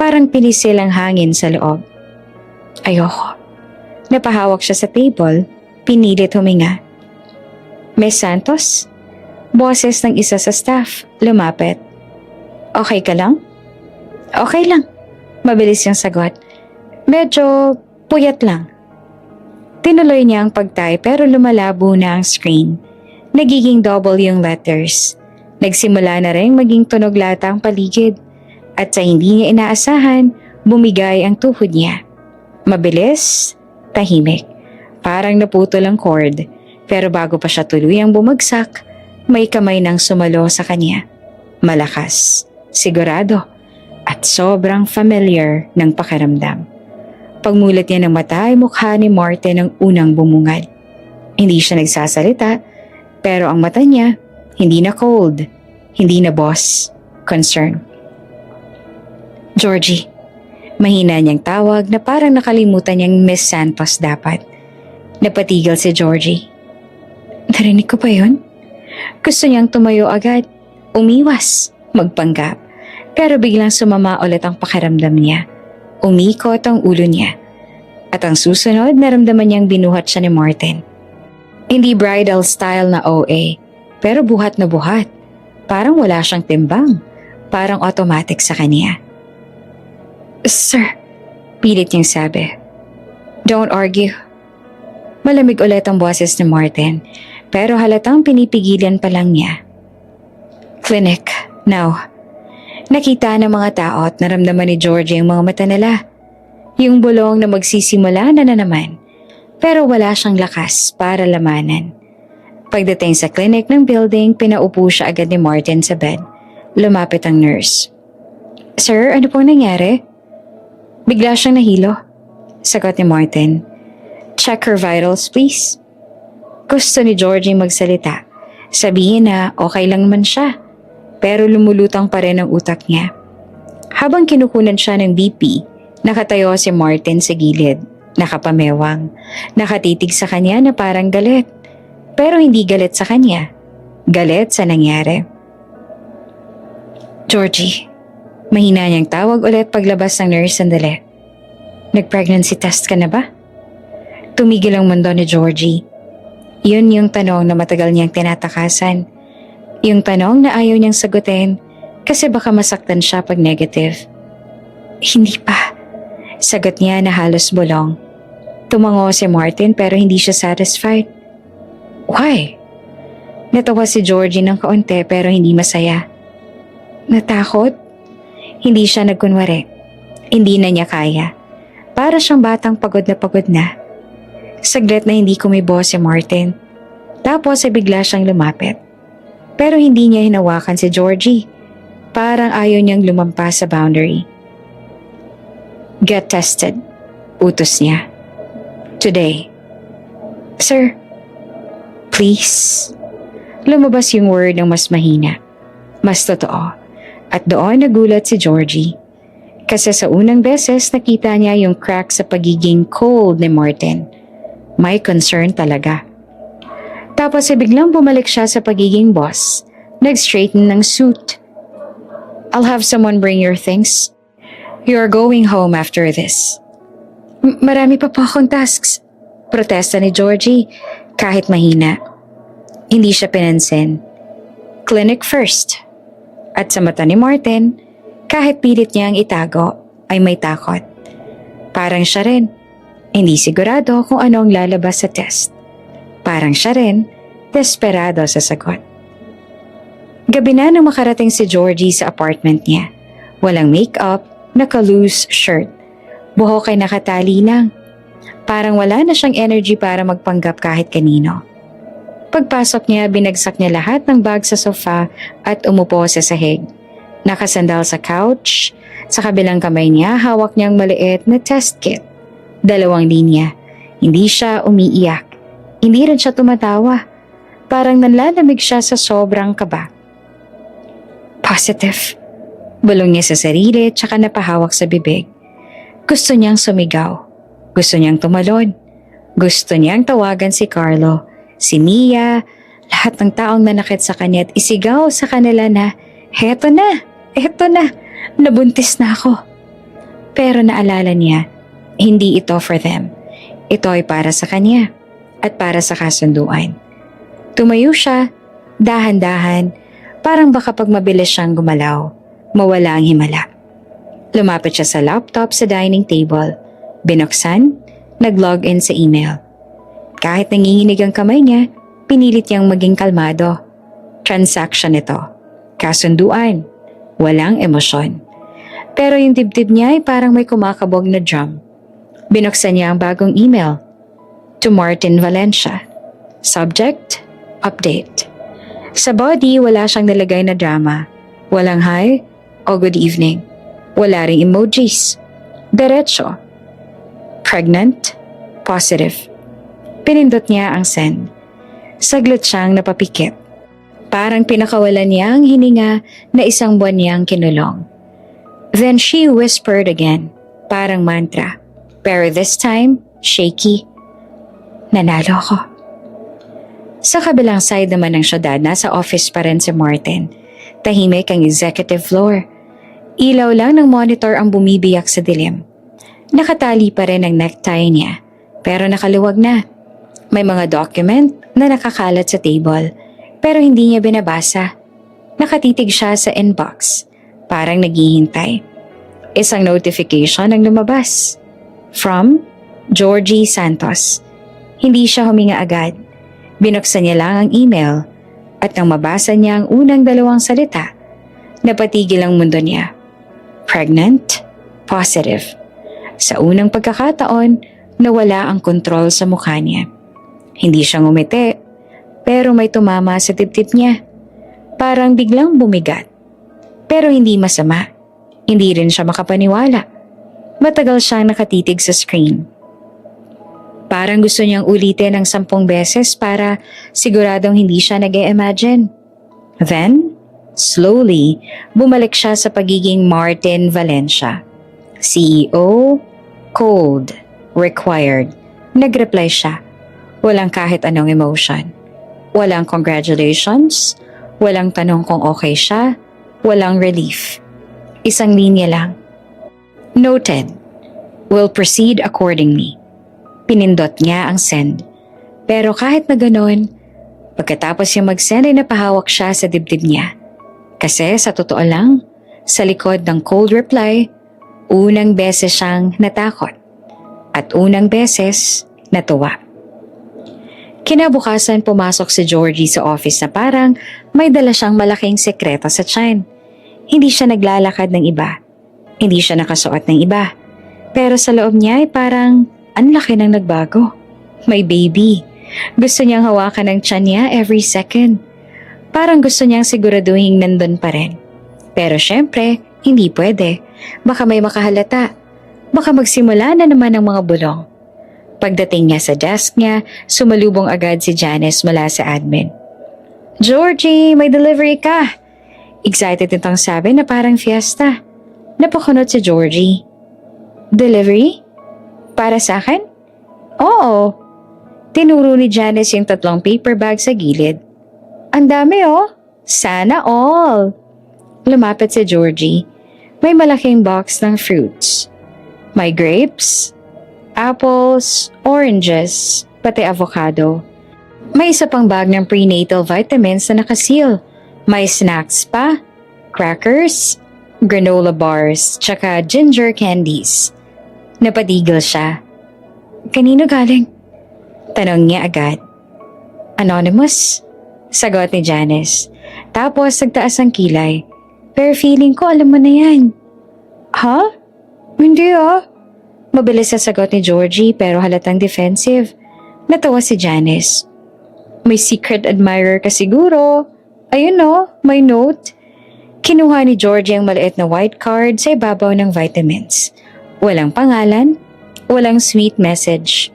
Parang pinisil ang hangin sa loob. Ayoko. Napahawak siya sa table, pinilit huminga. Miss Santos? Boses ng isa sa staff, lumapit. Okay ka lang? Okay lang. Mabilis yung sagot. Medyo puyat lang. Tinuloy niya ang pagtype pero lumalabo na ang screen. Nagiging double yung letters. Nagsimula na rin maging tunog lata ang paligid. At sa hindi niya inaasahan, bumigay ang tuhod niya. Mabilis, tahimik. Parang naputol ang cord. Pero bago pa siya tuluyang bumagsak, may kamay nang sumalo sa kanya. Malakas, sigurado, at sobrang familiar ng pakiramdam. Pagmulat niya ng mata ay mukha ni Martin ang unang bumungad. Hindi siya nagsasalita, pero ang mata niya, hindi na cold, hindi na boss, concern. Georgie, mahina niyang tawag na parang nakalimutan niyang Miss Santos dapat. Napatigil si Georgie. Narinig ko pa yun? Gusto niyang tumayo agad, umiwas, magpanggap. Pero biglang sumama ulit ang pakiramdam niya. Umikot ang ulo niya. At ang susunod, naramdaman niyang binuhat siya ni Martin. Hindi bridal style na OA, pero buhat na buhat. Parang wala siyang timbang. Parang automatic sa kanya. Sir, pilit niyang sabi. Don't argue. Malamig ulit ang boses ni Martin, pero halatang pinipigilan pa lang niya. Clinic, now. Nakita ng mga tao at naramdaman ni Georgie ang mga mata nila. Yung bulong na magsisimula na naman, pero wala siyang lakas para lamanan. Pagdating sa clinic ng building, pinaupo siya agad ni Martin sa bed. Lumapit ang nurse. Sir, ano pong nangyari? Bigla siyang nahilo. Sagot ni Martin. Check her vitals, please. Gusto ni Georgie magsalita. Sabihin na okay lang man siya. Pero lumulutang pa rin ang utak niya. Habang kinukunan siya ng BP, nakatayo si Martin sa gilid, nakapamewang, nakatitig sa kanya na parang galit. Pero hindi galit sa kanya, galit sa nangyari. Georgie, mahina niyang tawag ulit paglabas ng nurse sandali. Nag-pregnancy test ka na ba? Tumigil ang mundo ni Georgie. Yun yung tanong na matagal niyang tinatakasan. Yung tanong na ayaw niyang sagutin kasi baka masaktan siya pag negative. Hindi pa. Sagot niya na halos bulong. Tumango si Martin pero hindi siya satisfied. Why? Natawa si Georgie ng kaunti pero hindi masaya. Natakot? Hindi siya nagkunwari. Hindi na niya kaya. Para siyang batang pagod na. Saglit na hindi kumibo si Martin. Tapos ay bigla siyang lumapit. Pero hindi niya hinawakan si Georgie. Parang ayaw niyang lumampas sa boundary. Get tested. Utos niya. Today. Sir. Please. Lumabas yung word ng mas mahina. Mas totoo. At doon nagulat si Georgie. Kasi sa unang beses nakita niya yung crack sa pagiging cold ni Martin. May concern talaga. Tapos biglang bumalik siya sa pagiging boss. Nag-straighten ng suit. I'll have someone bring your things. You're going home after this. Marami pa po akong tasks. Protesta ni Georgie kahit mahina. Hindi siya pinansin. Clinic first. At sa mata ni Martin, kahit pilit niyang itago, ay may takot. Parang siya rin. Hindi sigurado kung ano ang lalabas sa test. Parang siya rin, desperado sa sagot. Gabi na nang makarating si Georgie sa apartment niya. Walang makeup, naka-loose shirt. Buhok ay nakatali lang. Parang wala na siyang energy para magpanggap kahit kanino. Pagpasok niya, binagsak niya lahat ng bag sa sofa at umupo sa sahig. Nakasandal sa couch. Sa kabilang kamay niya, hawak niyang maliit na test kit. 2 linya. Hindi siya umiiyak. Hindi rin siya tumatawa. Parang nanlalamig siya sa sobrang kaba. Positive. Bulong niya sa sarili tsaka napahawak sa bibig. Gusto niyang sumigaw. Gusto niyang tumalon. Gusto niyang tawagan si Carlo, si Mia, lahat ng taong nanakit sa kanya at isigaw sa kanila na, heto na, nabuntis na ako. Pero naalala niya, hindi ito for them. Ito ay para sa kanya at para sa kasunduan. Tumayo siya, dahan-dahan, parang baka pag mabilis siyang gumalaw, mawala ang himala. Lumapit siya sa laptop sa dining table. Binuksan, nag-login sa email. Kahit nanginginig ang kamay niya, pinilit niyang maging kalmado. Transaction ito. Kasunduan. Walang emosyon. Pero yung dibdib niya ay parang may kumakabog na drum. Binuksan niya ang bagong email. To Martin Valencia. Subject, update. Sa body, wala siyang nilagay na drama. Walang hi o good evening. Wala ring emojis. Diretso. Pregnant, positive. Pinindot niya ang send. Saglit siyang napapikit. Parang pinakawalan niya ang hininga na 1 buwan niyang kinulong. Then she whispered again, parang mantra. Pero this time, shaky. Nanalo ko. Sa kabilang side naman ng syudad, nasa office pa rin si Martin. Tahimik ang executive floor. Ilaw lang ng monitor ang bumibiyak sa dilim. Nakatali pa rin ang necktie niya, pero nakaluwag na. May mga document na nakakalat sa table pero hindi niya binabasa. Nakatitig siya sa inbox, parang naghihintay. Isang notification ang lumabas. From Georgie Santos. Hindi siya huminga agad. Binuksan niya lang ang email at nang mabasa niya ang unang dalawang salita, napatigil ang mundo niya. Pregnant? Positive. Sa unang pagkakataon, nawala ang kontrol sa mukha niya. Hindi siya ngumiti, pero may tumama sa dibdib niya. Parang biglang bumigat. Pero hindi masama. Hindi rin siya makapaniwala. Matagal siyang nakatitig sa screen. Parang gusto niyang ulitin ng 10 beses para siguradong hindi siya nag-e-imagine. Then, slowly, bumalik siya sa pagiging Martin Valencia. CEO, cold, required. Nag-reply siya. Walang kahit anong emotion. Walang congratulations, walang tanong kung okay siya, walang relief. Isang linya lang. Noted. Will proceed accordingly. Pinindot niya ang send. Pero kahit na ganon, pagkatapos niya mag-send ay napahawak siya sa dibdib niya. Kasi sa totoo lang, sa likod ng cold reply, unang beses siyang natakot. At unang beses, natuwa. Kinabukasan pumasok si Georgie sa office na parang may dala siyang malaking sekreto sa tiyan. Hindi siya naglalakad ng iba. Hindi siya nakasuot ng iba. Pero sa loob niya ay parang ang laki ng nagbago. May baby. Gusto niyang hawakan ng tiyan niya every second. Parang gusto niyang siguraduhin nandun pa rin. Pero syempre, hindi pwede. Baka may makahalata. Baka magsimula na naman ang mga bulong. Pagdating niya sa desk niya, sumalubong agad si Janice mula sa admin. Georgie, may delivery ka! Excited itong sabi na parang fiesta. Napakunot si Georgie. Delivery? Para sa akin? Oo. Tinuro ni Janice yung 3 paper bag sa gilid. Ang dami oh. Sana all. Lumapit si Georgie. May malaking box ng fruits. May grapes, apples, oranges, pati avocado. May isa pang bag ng prenatal vitamins na nakaseal. May snacks pa, crackers, granola bars, tsaka ginger candies. Napatigil siya. Kanino galing? Tanong niya agad. Anonymous? Sagot ni Janice. Tapos nagtaas ang kilay. Pero feeling ko alam mo na yan. Ha? Hindi ah. Mabilis sa sagot ni Georgie pero halatang defensive. Natawa si Janice. May secret admirer ka siguro. Ayun no, may note. Kinuha ni Georgie ang maliit na white card sa ibabaw ng vitamins. Walang pangalan, walang sweet message.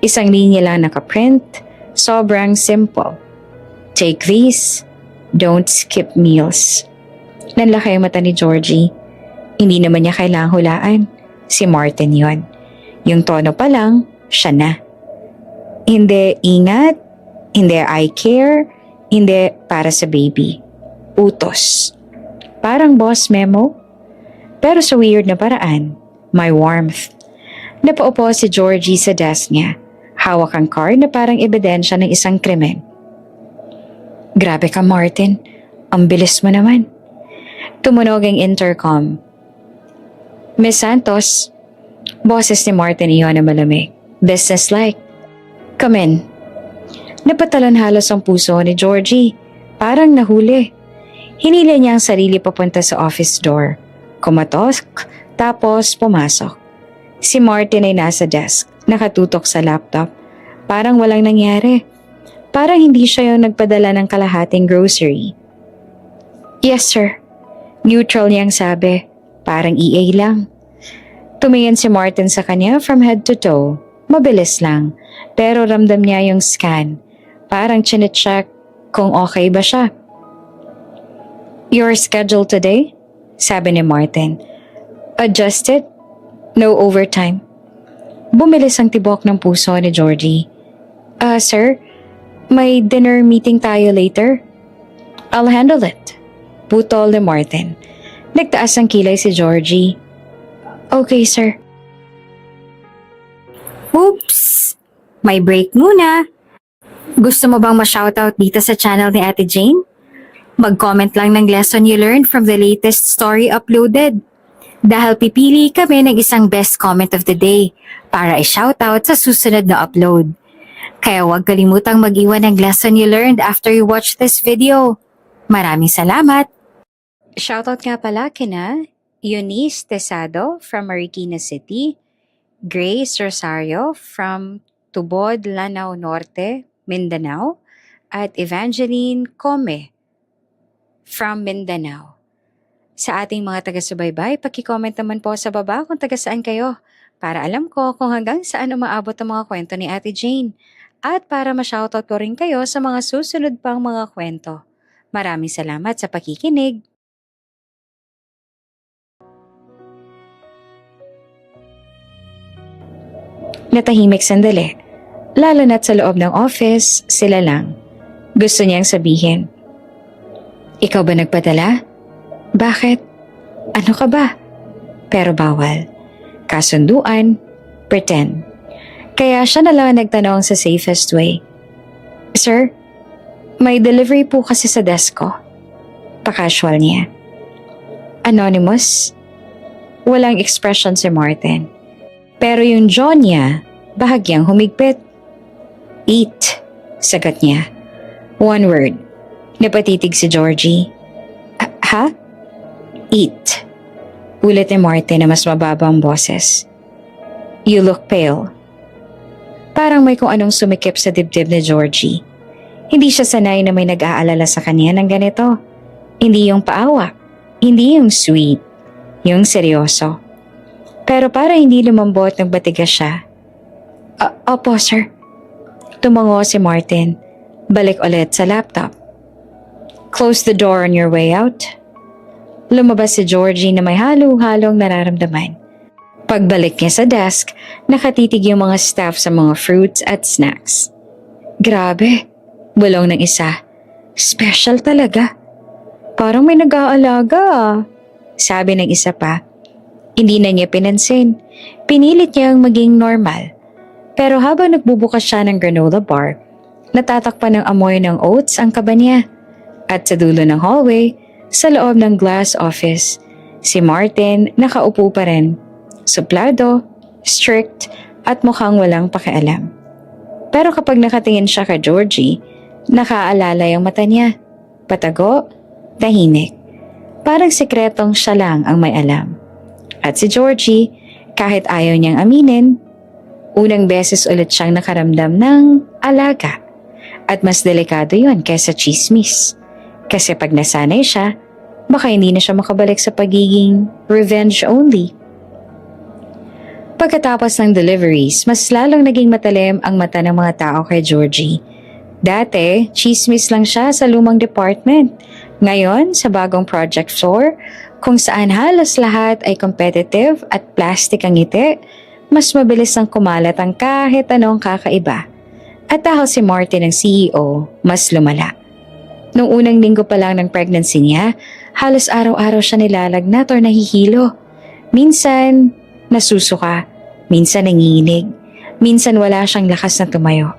Isang linya lang nakaprint, sobrang simple. Take these, don't skip meals. Nanlaki ang mata ni Georgie. Hindi naman niya kailangang hulaan. Si Martin yon. Yung tono pa lang, siya na. Hindi ingat, hindi I care, hindi para sa baby. Utos. Parang boss memo. Pero sa weird na paraan, may warmth. Napaupo si Georgie sa desk niya. Hawak ang card na parang ebidensya ng isang krimen. Grabe ka Martin, ang bilis mo naman. Tumunog ang intercom. Miss Santos, boses ni Martin iyon na malamig. Business-like. Come in. Napatalon halos ang puso ni Georgie. Parang nahuli. Hinila niya ang sarili papunta sa office door. Kumatok, tapos pumasok. Si Martin ay nasa desk, nakatutok sa laptop. Parang walang nangyari. Parang hindi siya yung nagpadala ng kalahating grocery. Yes sir. Neutral niyang sabi. Parang EA lang. Tumingin si Martin sa kanya from head to toe. Mabilis lang. Pero ramdam niya yung scan. Parang chinecheck kung okay ba siya. Your schedule today? Sabi ni Martin. Adjusted? No overtime. Bumilis ang tibok ng puso ni Georgie. Sir, may dinner meeting tayo later? I'll handle it. Putol ni Martin. Nagtaas ang kilay si Georgie. Okay, sir. Oops! May break muna. Gusto mo bang ma-shoutout dito sa channel ni Ate Jane? Mag-comment lang ng lesson you learned from the latest story uploaded. Dahil pipili kami ng isang best comment of the day para i-shoutout sa susunod na upload. Kaya huwag kalimutang mag-iwan ng lesson you learned after you watch this video. Maraming salamat! Shoutout nga pala kina Eunice Tesado from Marikina City, Grace Rosario from Tubod, Lanao Norte, Mindanao, at Evangeline Come from Mindanao. Sa ating mga taga-subaybay, paki-comment naman po sa baba kung taga saan kayo para alam ko kung hanggang saan umaabot ang mga kwento ni Ate Jane at para ma-shoutout ko rin kayo sa mga susunod pang mga kwento. Maraming salamat sa pakikinig! Natahimik sandali. Lalo na't sa loob ng office, sila lang. Gusto niyang sabihin. Ikaw ba nagpadala? Bakit? Ano ka ba? Pero bawal. Kasunduan, pretend. Kaya siya na lang nagtanong sa safest way. Sir, may delivery po kasi sa desk ko. Pa-casual niya. Anonymous? Walang expression si Martin. Pero yung jaw niya, bahagyang humigpit. Eat, sagot niya. One word. Napatitig si Georgie. Ha? Eat. Ulit ni Martin na mas mababang boses. You look pale. Parang may kung anong sumikip sa dibdib ni Georgie. Hindi siya sanay na may nag-aalala sa kanya ng ganito. Hindi yung paawa. Hindi yung sweet. Yung seryoso. Pero para hindi lumambot, nagbatigas siya. Opo, sir. Tumango si Martin. Balik ulit sa laptop. Close the door on your way out. Lumabas si Georgie na may halo-halong nararamdaman. Pagbalik niya sa desk, nakatitig yung mga staff sa mga fruits at snacks. Grabe, bulong ng isa. Special talaga. Parang may nag-aalaga ah. Sabi ng isa pa. Hindi na niya pinansin. Pinilit niyang maging normal. Pero habang nagbubukas siya ng granola bar, natatakpan ng amoy ng oats ang kaba niya. At sa dulo ng hallway, sa loob ng glass office, si Martin nakaupo pa rin. Suplado, strict, at mukhang walang pakialam. Pero kapag nakatingin siya kay Georgie, nakaalala yung mata niya. Patago, tahimik. Parang sikretong siya lang ang may alam. At si Georgie, kahit ayaw niyang aminin, unang beses ulit siyang nakaramdam ng alaga. At mas delikado yun kaysa chismis. Kasi pag nasanay siya, baka hindi na siya makabalik sa pagiging revenge only. Pagkatapos ng deliveries, mas lalong naging matalim ang mata ng mga tao kay Georgie. Dati, chismis lang siya sa lumang department. Ngayon, sa bagong project floor, kung saan halos lahat ay competitive at plastic ang ngiti, mas mabilis ang kumalat ang kahit anong kakaiba. At dahil si Martin ang CEO, mas lumala. Noong unang linggo pa lang ng pregnancy niya, halos araw-araw siya nilalagnat or nahihilo. Minsan, nasusuka. Minsan nanginginig. Minsan wala siyang lakas na tumayo.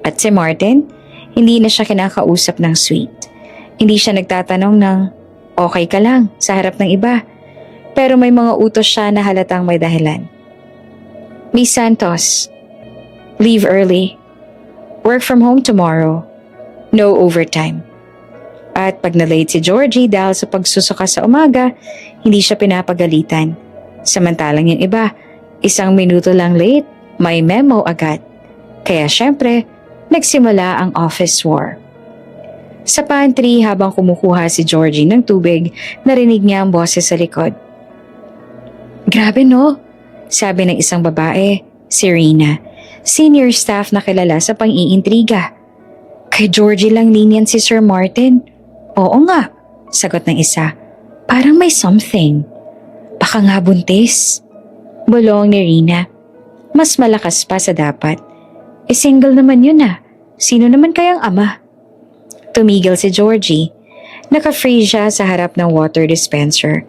At si Martin, hindi na siya kinakausap ng sweet. Hindi siya nagtatanong ng, okay ka lang, sa harap ng iba. Pero may mga utos siya na halatang may dahilan. Miss Santos, leave early. Work from home tomorrow. No overtime. At pag na-late si Georgie dahil sa pagsusuka sa umaga, hindi siya pinapagalitan. Samantalang yung iba, 1 minuto lang late, may memo agad. Kaya syempre, nagsimula ang office war. Sa pantry habang kumukuha si Georgie ng tubig, narinig niya ang boses sa likod. Grabe no? Sabi ng isang babae, si Rina, senior staff na kilala sa pang-iintriga. Kay Georgie lang lenient si Sir Martin. Oo nga, sagot ng isa. Parang may something. Baka nga buntis. Bulong ni Rina. Mas malakas pa sa dapat. Single naman yun ah. Sino naman kayang ama? Tumigil si Georgie. Naka-freeze siya sa harap ng water dispenser.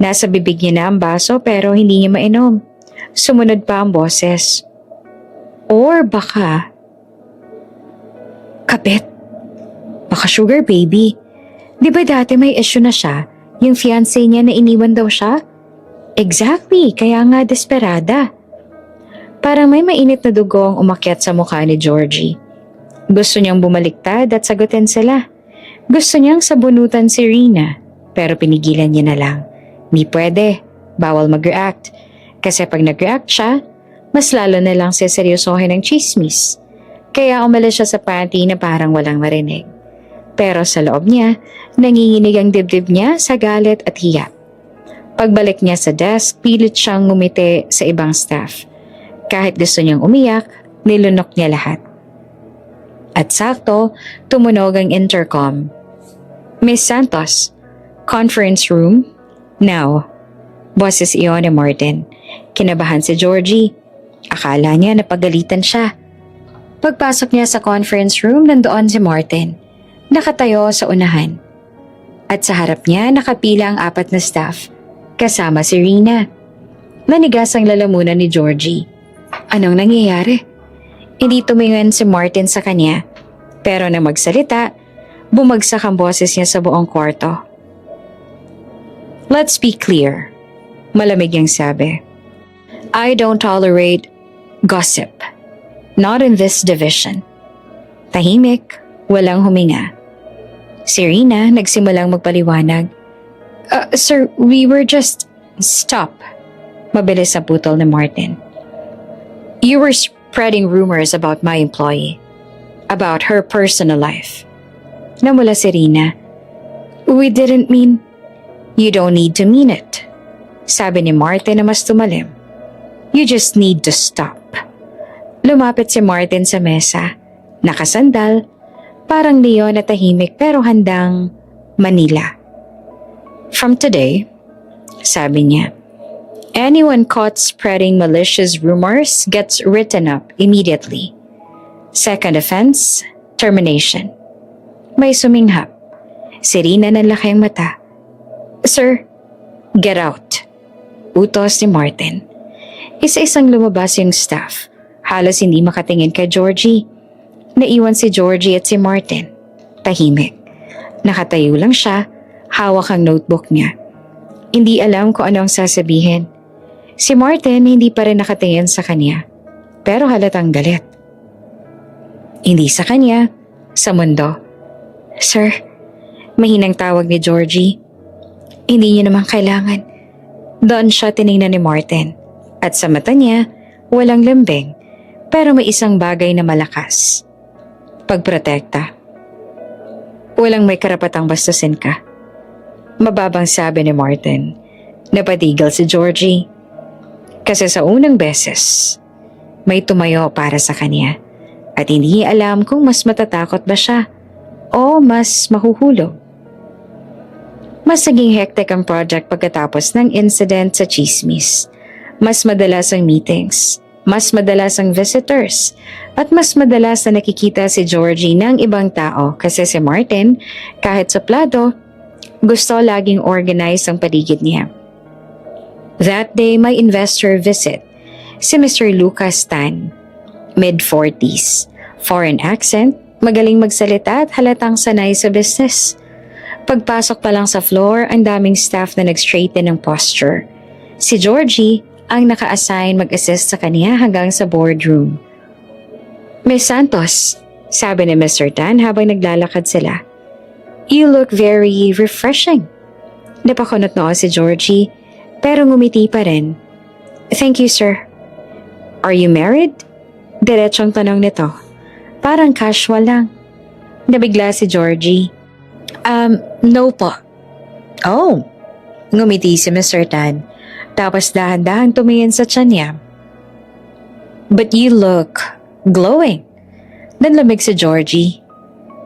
Nasa bibig niya na ang baso pero hindi niya mainom. Sumunod pa ang boses. Or baka kabit. Baka sugar baby. Di ba dati may issue na siya? Yung fiancé niya na iniwan daw siya? Exactly, kaya nga desperada. Parang may mainit na dugo ang umakyat sa mukha ni Georgie. Gusto niyang bumaliktad at sagutin sila. Gusto niyang sabunutan si Rina, pero pinigilan niya na lang. Di pwede, bawal mag-react. Kasi pag nag-react siya, mas lalo na lang seseryosohin ng chismis. Kaya umalis siya sa panty na parang walang marinig. Pero sa loob niya, nanginginig ang dibdib niya sa galit at hiya. Pagbalik niya sa desk, pilit siyang ngumiti sa ibang staff. Kahit gusto niyang umiyak, nilunok niya lahat. At sakto, tumunog ang intercom. Miss Santos, conference room, now. Boses iyon ni Martin. Kinabahan si Georgie. Akala niya napagalitan siya. Pagpasok niya sa conference room, nandoon si Martin. Nakatayo sa unahan. At sa harap niya nakapila ang 4 na staff, kasama si Rina. Nanigas ang lalamunan ni Georgie. Anong nangyayari? Hindi tumingan si Martin sa kanya, pero na magsalita, bumagsak ang boses niya sa buong kwarto. Let's be clear, malamig niyang sabi. I don't tolerate gossip. Not in this division. Tahimik, walang huminga. Si Rina nagsimulang magpaliwanag. Sir, we were just... Stop. Mabilis na putol ni Martin. You were spreading rumors about my employee. About her personal life. Namula si Rina. We didn't mean... You don't need to mean it. Sabi ni Martin na mas tumalim. You just need to stop. Lumapit si Martin sa mesa. Nakasandal. Parang leon na tahimik pero handang Manila. From today, sabi niya, anyone caught spreading malicious rumors gets written up immediately. Second offense, termination. May suminghap. Si Rina nanlaki ang mata. Sir, get out. Utos ni Martin. Isa-isang lumabas yung staff. Halos hindi makatingin kay Georgie. Naiwan si Georgie at si Martin. Tahimik. Nakatayo lang siya, hawak ang notebook niya. Hindi alam kung ano ang sasabihin. Si Martin hindi pa rin nakatingin sa kanya, pero halatang galit. Hindi sa kanya, sa mundo. Sir, mahinang tawag ni Georgie. Hindi niyo naman kailangan. Doon siya tiningnan ni Martin. At sa mata niya, walang lambing, pero may isang bagay na malakas. Pagprotekta. Walang may karapatang bastusin ka. Mababang sabi ni Martin. Napatigil si Georgie. Kasi sa unang beses, may tumayo para sa kanya. At hindi alam kung mas matatakot ba siya o mas mahuhulog. Mas naging hectic ang project pagkatapos ng incident sa chismis. Mas madalas ang meetings, mas madalas ang visitors, at mas madalas na nakikita si Georgie ng ibang tao kasi si Martin, kahit suplado, gusto laging organize ang paligid niya. That day, may investor visit, si Mr. Lucas Tan, mid-40s, foreign accent, magaling magsalita at halatang sanay sa business. Pagpasok pa lang sa floor, ang daming staff na nag-straighten ng posture. Si Georgie ang naka-assign mag-assist sa kanya hanggang sa boardroom. Miss Santos, sabi ni Mr. Tan habang naglalakad sila. You look very refreshing. Napakunot noo si Georgie, pero ngumiti pa rin. Thank you, sir. Are you married? Diretsong tanong nito. Parang casual lang. Nabigla si Georgie. No po. Oh, ngumiti si Mr. Tan. Tapos dahan-dahan tumingin sa tiyan niya. But you look glowing. Nanlamig si Georgie.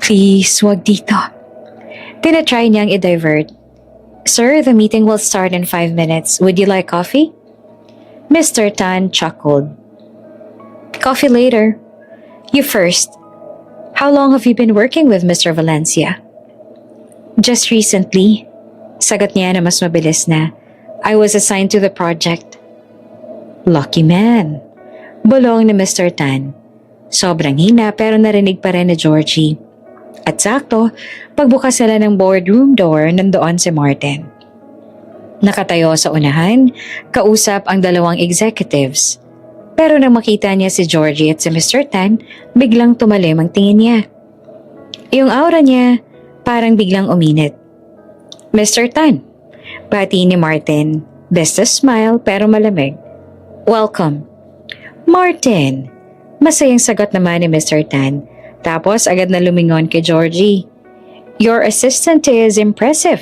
Please, wag dito. Tinatry niyang i-divert. Sir, the meeting will start in 5 minutes. Would you like coffee? Mr. Tan chuckled. Coffee later. You first. How long have you been working with Mr. Valencia? Just recently. Sagot niya na mas mabilis na. I was assigned to the project. Lucky man. Bulong ni Mr. Tan. Sobrang hina pero narinig pa rin ni Georgie. At sakto, pagbukas sila ng boardroom door, nandoon si Martin. Nakatayo sa unahan, kausap ang dalawang executives. Pero nang makita niya si Georgie at si Mr. Tan, biglang tumalim ang tingin niya. Yung aura niya, parang biglang uminit. Mr. Tan, bati ni Martin. Business smile pero malamig. Welcome. Martin, masayang sagot naman ni Mr. Tan. Tapos agad na lumingon kay Georgie. Your assistant is impressive.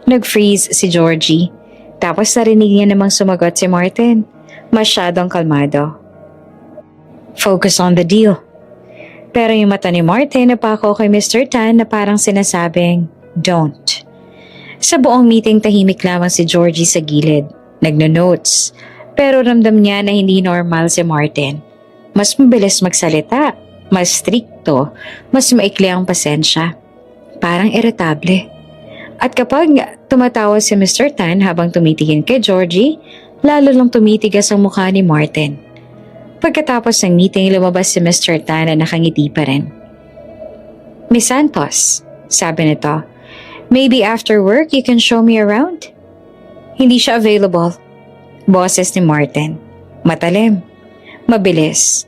Nag-freeze si Georgie. Tapos narinig niya namang sumagot si Martin. Masyadong kalmado. Focus on the deal. Pero yung mata ni Martin napako kay Mr. Tan na parang sinasabing, don't. Sa buong meeting tahimik lamang si Georgie sa gilid. Nagno-notes. Pero ramdam niya na hindi normal si Martin. Mas mabilis magsalita, mas strikto, mas maikli ang pasensya. Parang irritable. At kapag tumatawa si Mr. Tan habang tumitingin kay Georgie, lalo lang tumitigas ang mukha ni Martin. Pagkatapos ng meeting, lumabas si Mr. Tan na nakangiti pa rin. Miss Santos, sabi nito, maybe after work you can show me around? Hindi siya available. Boses ni Martin. Matalim. Mabilis.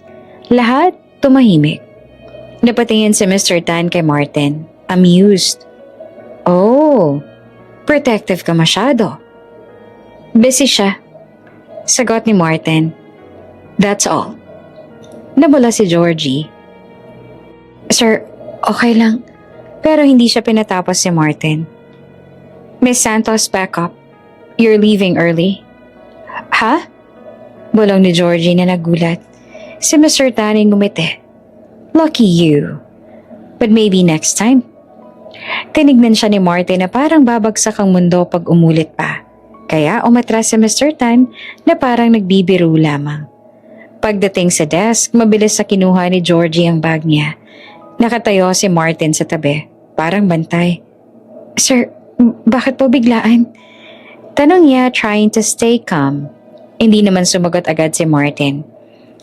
Lahat tumahimik. Napatingin si Mr. Tan kay Martin. Amused. Oh, protective ka masyado. Busy siya. Sagot ni Martin. That's all. Nabula si Georgie. Sir, okay lang. Pero hindi siya pinatapos si Martin. Miss Santos, back up. You're leaving early. Ha? Bulong ni Georgie na nagulat. Si Mr. Tan ay ngumiti. Lucky you. But maybe next time. Tinignan siya ni Martin na parang babagsak ang mundo pag umulit pa. Kaya umatras si Mr. Tan na parang nagbibiro lamang. Pagdating sa desk, mabilis na kinuha ni Georgie ang bag niya. Nakatayo si Martin sa tabi, parang bantay. Sir, bakit po biglaan? Tanong niya trying to stay calm. Hindi naman sumagot agad si Martin.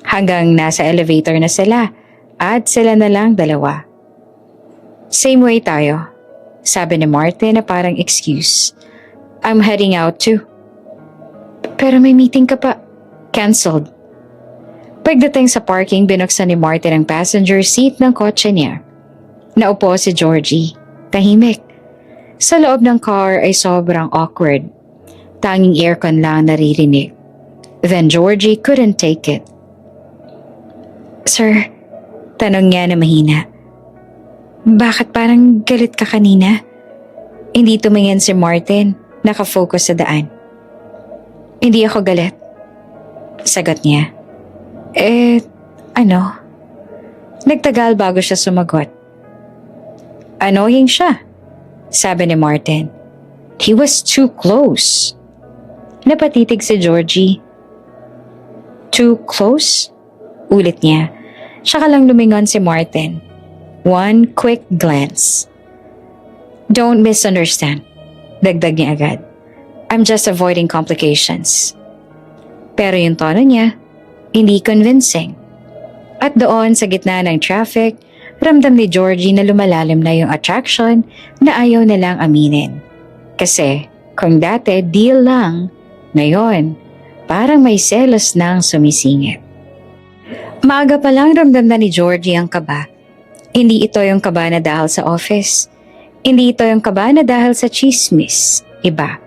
Hanggang nasa elevator na sila at sila na lang dalawa. Same way tayo, sabi ni Martin na parang excuse. I'm heading out too. Pero may meeting ka pa. Cancelled. Pagdating sa parking, binuksan ni Martin ang passenger seat ng kotse niya. Naupo si Georgie. Tahimik. Sa loob ng car ay sobrang awkward. Tanging aircon lang naririnig. Then Georgie couldn't take it. Sir, tanong niya na mahina. Bakit parang galit ka kanina? Hindi tumingin si Martin, nakafocus sa daan. Hindi ako galit. Sagot niya. Ano? Nagtagal bago siya sumagot. Annoying siya, sabi ni Martin. He was too close. Napatitig si Georgie. Too close? Ulit niya. Saka lang lumingon si Martin. One quick glance. Don't misunderstand. Dagdag niya agad. I'm just avoiding complications. Pero yung tono niya, hindi convincing. At doon sa gitna ng traffic, ramdam ni Georgie na lumalalim na yung attraction na ayaw nilang aminin. Kasi kung dati deal lang, ngayon parang may selos nang sumisingit. Maaga pa lang ramdam na ni Georgie ang kaba. Hindi ito yung kaba na dahil sa office. Hindi ito yung kaba na dahil sa chismis. Iba.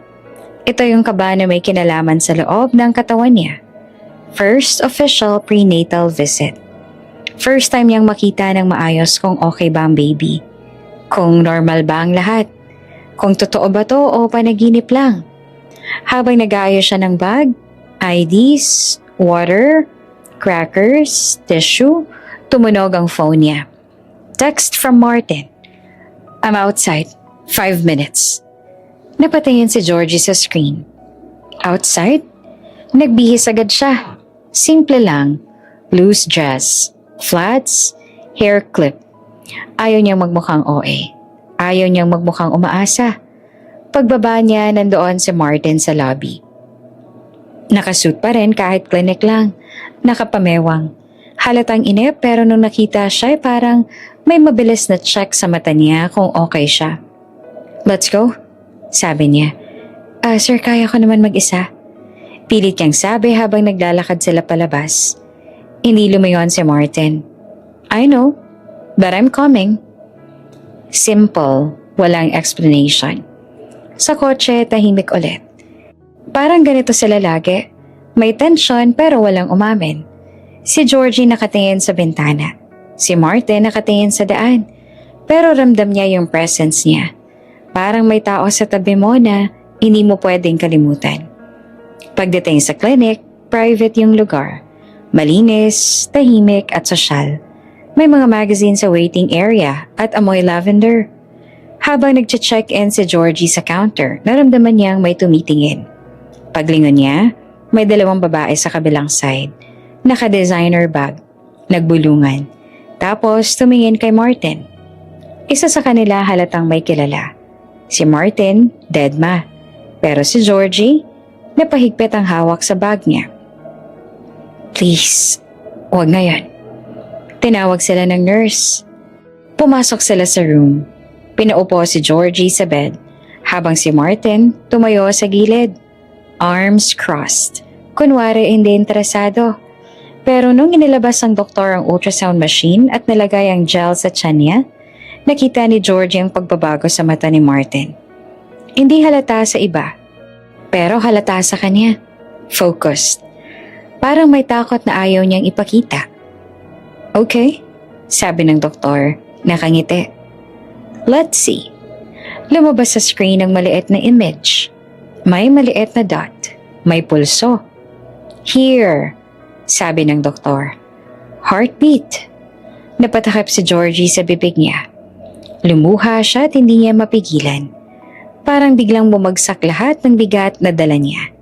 Ito yung kaba na may kinalaman sa loob ng katawan niya. First official prenatal visit. First time niyang makita ng maayos kung okay ba ang baby. Kung normal ba ang lahat. Kung totoo ba to o panaginip lang. Habang nag-aayos siya ng bag, IDs, water, crackers, tissue, tumunog ang phone niya. Text from Martin. I'm outside. 5 minutes. Napatingin si Georgie sa screen. Outside? Nagbihis agad siya. Simple lang. Loose dress. Flats. Hair clip. Ayaw niyang magmukhang OA. Ayaw niyang magmukhang umaasa. Pagbaba niya, nandoon si Martin sa lobby. Nakasuit pa rin kahit clinic lang. Nakapamewang. Halatang inip pero nung nakita siya parang may mabilis na check sa mata niya kung okay siya. "Let's go," sabi niya. Sir, kaya ko naman mag-isa." Pilit niyang sabi habang naglalakad sila palabas. Hindi lumayon si Martin. "I know, but I'm coming." Simple, walang explanation. Sa kotse, tahimik ulit. Parang ganito sila lagi. May tension pero walang umamin. Si Georgie nakatingin sa bintana. Si Martin nakatingin sa daan. Pero ramdam niya yung presence niya. Parang may tao sa tabi mo na hindi mo pwedeng kalimutan. Pagdating sa clinic, private yung lugar. Malinis, tahimik at sosyal. May mga magazine sa waiting area at amoy lavender. Habang nagche-check-in si Georgie sa counter, naramdaman niyang may tumitingin. Paglingon niya, may dalawang babae sa kabilang side. Naka-designer bag. Nagbulungan. Tapos tumingin kay Martin. Isa sa kanila halatang may kilala. Si Martin, deadma. Pero si Georgie, napahigpit ang hawak sa bag niya. "Please, huwag ngayon." Tinawag sila ng nurse. Pumasok sila sa room. Pinaupo si Georgie sa bed, habang si Martin tumayo sa gilid. Arms crossed. Kunwari hindi interesado. Pero nung inilabas ng doktor ang ultrasound machine at nalagay ang gel sa tiyan niya, nakita ni Georgie ang pagbabago sa mata ni Martin. Hindi halata sa iba, pero halata sa kanya. Focused. Parang may takot na ayaw niyang ipakita. "Okay," sabi ng doktor, nakangiti. "Let's see." Lumabas sa screen ang maliit na image. May maliit na dot. May pulso. "Here," sabi ng doktor. Heartbeat. Napatakip si Georgie sa bibig niya. Lumuha siya at hindi niya mapigilan. Parang biglang bumagsak lahat ng bigat na dala niya.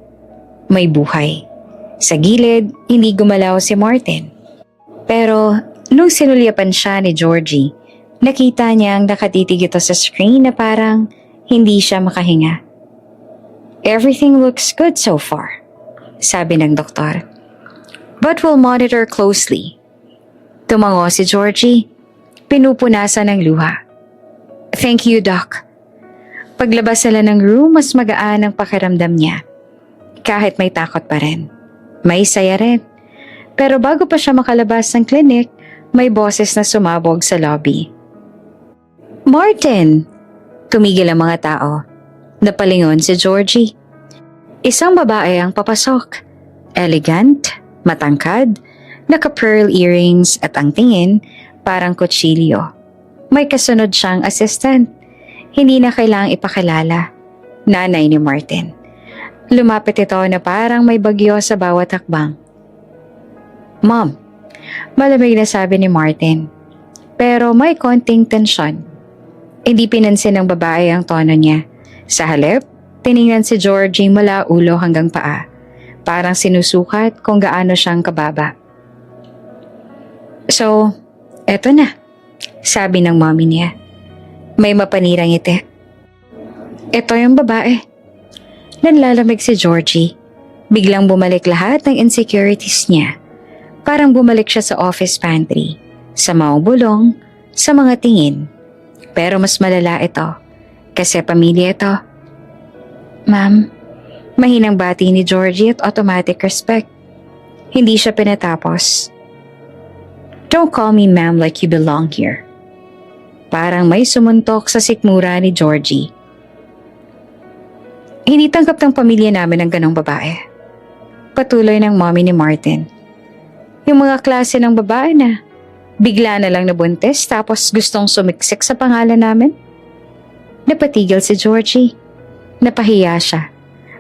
May buhay. Sa gilid, hindi gumalaw si Martin. Pero nung sinulyapan siya ni Georgie, nakita niyang nakatitig ito sa screen na parang hindi siya makahinga. "Everything looks good so far," sabi ng doktor. "But we'll monitor closely." Tumango si Georgie. Pinupunasan ng luha. "Thank you, Doc." Paglabas sila ng room, mas magaan ang pakiramdam niya. Kahit may takot pa rin. May saya rin. Pero bago pa siya makalabas ng clinic, may boses na sumabog sa lobby. "Martin!" Tumigil ang mga tao. Napalingon si Georgie. Isang babae ang papasok. Elegant, matangkad, naka-pearl earrings at ang tingin parang kutsilyo. May kasunod siyang assistant. Hindi na kailangang ipakilala. Nanay ni Martin. Lumapit ito na parang may bagyo sa bawat hakbang. "Mom," malamig na sabi ni Martin. Pero may konting tensyon. Hindi pinansin ng babae ang tono niya. Sa halip, tiningnan si Georgie mula ulo hanggang paa. Parang sinusukat kung gaano siyang kababa. "So, eto na," sabi ng mommy niya. May mapanirang ngiti. "Ito yung babae." Nanlalamig si Georgie. Biglang bumalik lahat ng insecurities niya. Parang bumalik siya sa office pantry, sa mga bulong, sa mga tingin. Pero mas malala ito, kasi pamilya ito. "Ma'am," mahinang bati ni Georgie at automatic respect. Hindi siya pinatapos. "Don't call me ma'am like you belong here." Parang may sumuntok sa sikmura ni Georgie. "Hindi tanggap ng pamilya namin ang ganong babae." Patuloy ng mommy ni Martin. "Yung mga klase ng babae na bigla na lang nabuntis tapos gustong sumiksik sa pangalan namin." Napatigil si Georgie. Napahiya siya.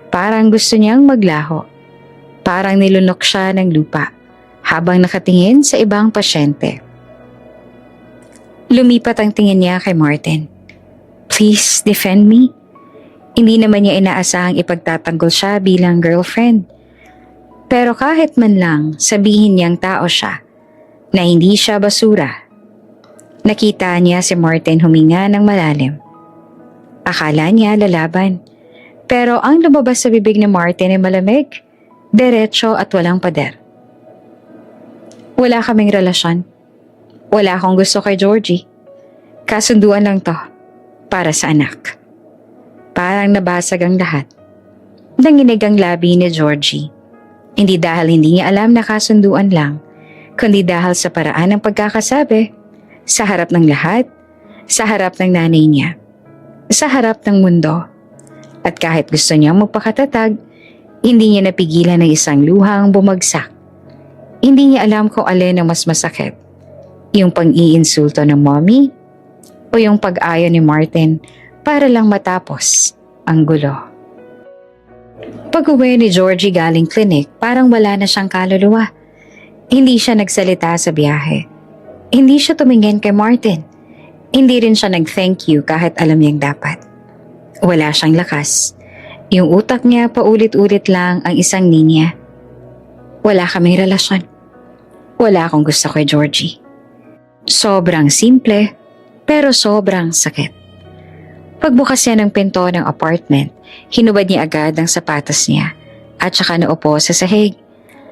Parang gusto niyang maglaho. Parang nilunok siya ng lupa habang nakatingin sa ibang pasyente. Lumipat ang tingin niya kay Martin. "Please defend me." Hindi naman niya inaasahang ipagtatanggol siya bilang girlfriend. Pero kahit man lang sabihin niyang tao siya, na hindi siya basura. Nakita niya si Martin huminga ng malalim. Akala niya lalaban. Pero ang lumabas sa bibig ni Martin ay malamig. Diretso at walang pader. Wala kaming relasyon. Wala akong gusto kay Georgie. Kasunduan lang to para sa anak. Parang nabasag ang lahat. Nanginig ang labi ni Georgie. Hindi dahil hindi niya alam na kasunduan lang, kundi dahil sa paraan ng pagkakasabi, sa harap ng lahat, sa harap ng nanay niya, sa harap ng mundo. At kahit gusto niyang magpakatatag, hindi niya napigilan ng isang luhang bumagsak. Hindi niya alam kung alin ang mas masakit. Yung pang-iinsulto ng mommy o yung pag-ayo ni Martin para lang matapos ang gulo. Pag-uwi ni Georgie galing clinic, parang wala na siyang kaluluwa. Hindi siya nagsalita sa biyahe. Hindi siya tumingin kay Martin. Hindi rin siya nag-thank you kahit alam niyang dapat. Wala siyang lakas. Yung utak niya paulit-ulit lang ang isang linya. Wala kaming relasyon. Wala akong gusto kay Georgie. Sobrang simple, pero sobrang sakit. Pagbukas niya ng pinto ng apartment, hinubad niya agad ang sapatos niya at saka naupo sa sahig.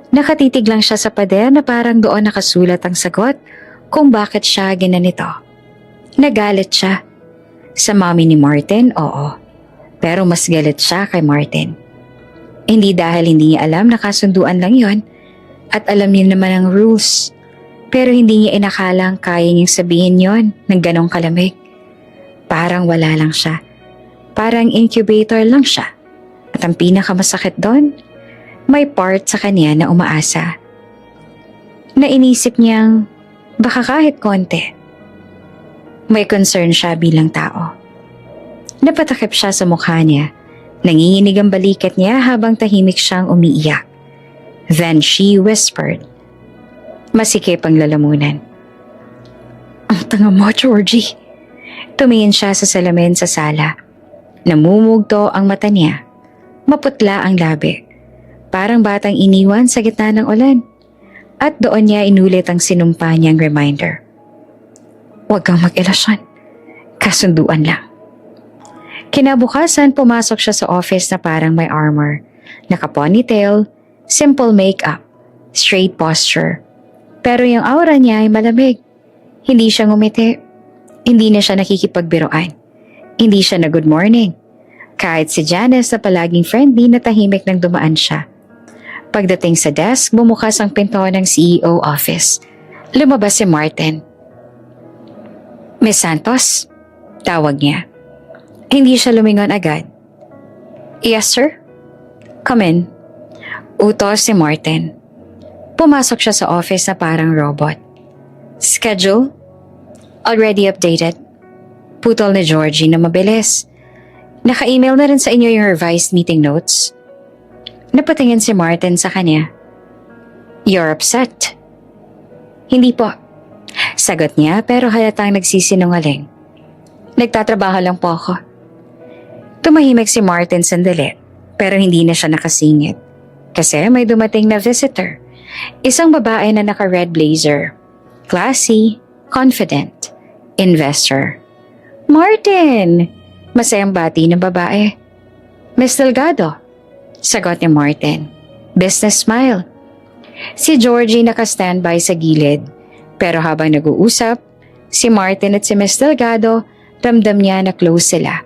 Nakatitig lang siya sa pader na parang doon nakasulat ang sagot kung bakit siya ginanito. Nagalit siya. Sa mommy ni Martin, oo. Pero mas galit siya kay Martin. Hindi dahil hindi niya alam na kasunduan lang yon at alam niya naman ang rules. Pero hindi niya inakalang kaya niyang sabihin yon ng ganong kalamig. Parang wala lang siya. Parang incubator lang siya. At ang pinakamasakit doon, may part sa kanya na umaasa. Nainisip niyang baka kahit konti. May concern siya bilang tao. Napatakip siya sa mukha niya. Nanginginig ang balikat niya habang tahimik siyang umiiyak. Then she whispered. Masikip ang lalamunan. Ang tanga mo, Georgie. Tumingin siya sa salamin sa sala. Namumugto ang mata niya. Maputla ang labi. Parang batang iniwan sa gitna ng ulan. At doon niya inulit ang sinumpa niyang reminder. Huwag kang mag-ilasyon. Kasunduan lang. Kinabukasan, pumasok siya sa office na parang may armor. Naka-ponytail, simple makeup, straight posture. Pero yung aura niya ay malamig. Hindi siya ngumiti. Hindi na siya nakikipagbiroan. Hindi siya na good morning. Kahit si Janice na palaging friendly na tahimik nang dumaan siya. Pagdating sa desk, bumukas ang pinto ng CEO office. Lumabas si Martin. Miss Santos? Tawag niya. Hindi siya lumingon agad. Yes, sir? Come in. Utos si Martin. Pumasok siya sa office na parang robot. Schedule? Already updated. Putol ni Georgie na mabilis. Naka-email na rin sa inyo yung revised meeting notes. Napatingin si Martin sa kanya. You're upset? Hindi po. Sagot niya pero halatang nagsisinungaling. Nagtatrabaho lang po ako. Tumahimik si Martin sandali pero hindi na siya nakasingit. Kasi may dumating na visitor. Isang babae na naka-red blazer. Classy, confident, investor. Martin! Masayang bati ng babae. Miss Delgado. Sagot ni Martin. Business smile. Si Georgie naka-standby sa gilid. Pero habang nag-uusap, si Martin at si Miss Delgado, ramdam niya na close sila.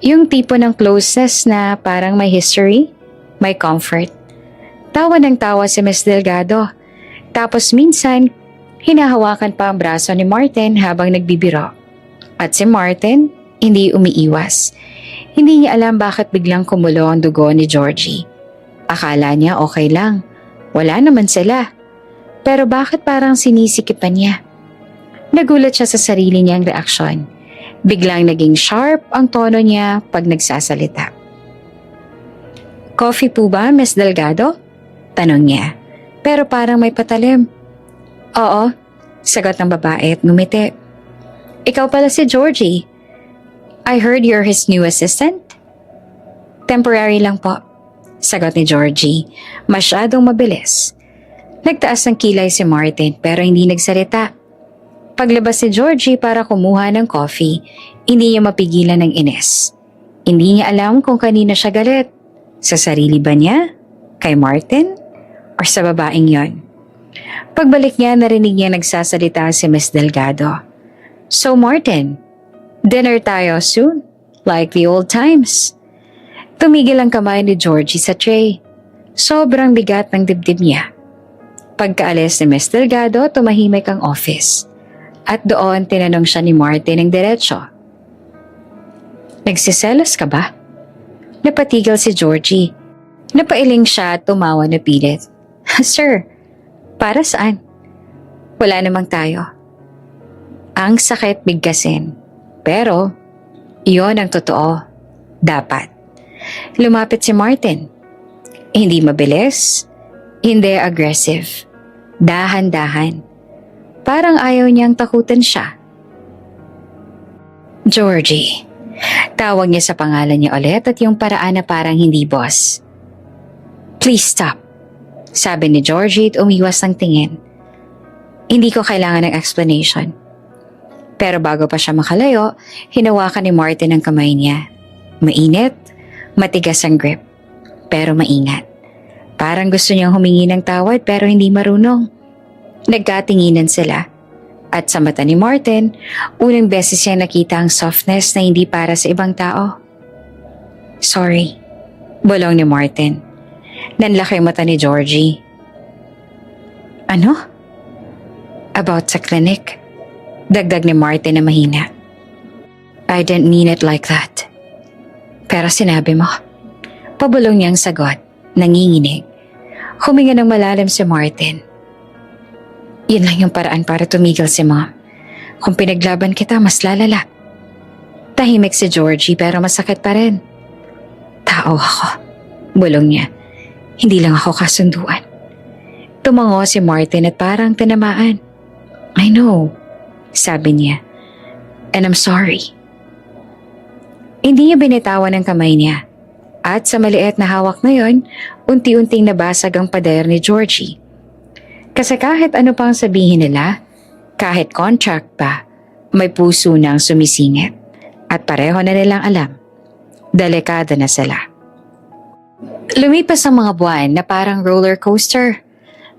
Yung tipo ng closeness na parang may history, may comfort. Tawa ng tawa si Miss Delgado. Tapos minsan, hinahawakan pa ang braso ni Martin habang nagbibiro. At si Martin, hindi umiiwas. Hindi niya alam bakit biglang kumulo ang dugo ni Georgie. Akala niya okay lang. Wala naman sila. Pero bakit parang sinisikipan niya? Nagulat siya sa sarili niyang reaksyon. Biglang naging sharp ang tono niya pag nagsasalita. Coffee po ba, Miss Delgado? Tanong niya. Pero parang may patalim. Oo, sagot ng babae at ngumiti. Ikaw pala si Georgie. I heard you're his new assistant? Temporary lang po, sagot ni Georgie. Masyadong mabilis. Nagtaas ng kilay si Martin pero hindi nagsalita. Paglabas si Georgie para kumuha ng coffee, hindi niya mapigilan ng inis. Hindi niya alam kung kanino siya galit. Sa sarili ba niya? Kay Martin? Or sa babaeng yon? Pagbalik niya, narinig niya nagsasalita si Miss Delgado. So Martin, dinner tayo soon? Like the old times? Tumigil ang kamay ni Georgie sa tray. Sobrang bigat ng dibdib niya. Pagkaalis ni Miss Delgado, tumahimik ang office. At doon tinanong siya ni Martin ng diretsyo. Nagsiselos ka ba? Napatigil si Georgie. Napailing siya at tumawa na pilit. Sir, para saan? Wala namang tayo. Ang sakit bigkasin. Pero, iyon ang totoo. Dapat. Lumapit si Martin. Hindi mabilis, hindi aggressive. Dahan-dahan. Parang ayaw niyang takutan siya. Georgie. Tawag niya sa pangalan niya ulit at yung paraan na parang hindi boss. Please stop. Sabi ni Georgie at umiwas ng tingin. Hindi ko kailangan ng explanation. Pero bago pa siya makalayo, hinawakan ni Martin ang kamay niya. Mainit, matigas ang grip, pero maingat. Parang gusto niyang humingi ng tawad pero hindi marunong. Nagkatinginan sila. At sa mata ni Martin, unang beses siya nakita ang softness na hindi para sa ibang tao. Sorry, bulong ni Martin. Nanlaki mata ni Georgie. Ano? About sa clinic? Dagdag ni Martin na mahina. I didn't mean it like that. Pero sinabi mo. Pabulong niyang sagot, nanginginig. Huminga ng malalim si Martin. Yun lang yung paraan para tumigil si Mom. Kung pinaglaban kita, mas lalala. Tahimik si Georgie pero masakit pa rin. Tao ako, bulong niya. Hindi lang ako kasunduan. Tumango si Martin at parang tinamaan. I know, sabi niya. And I'm sorry. Hindi niya binitawan ang kamay niya. At sa maliit na hawak na yon, unti-unting nabasag ang pader ni Georgie. Kasi kahit ano pang sabihin nila, kahit contract pa, may puso nang sumisingit. At pareho na nilang alam, delikado na sila. Lumipas ang mga buwan na parang roller coaster.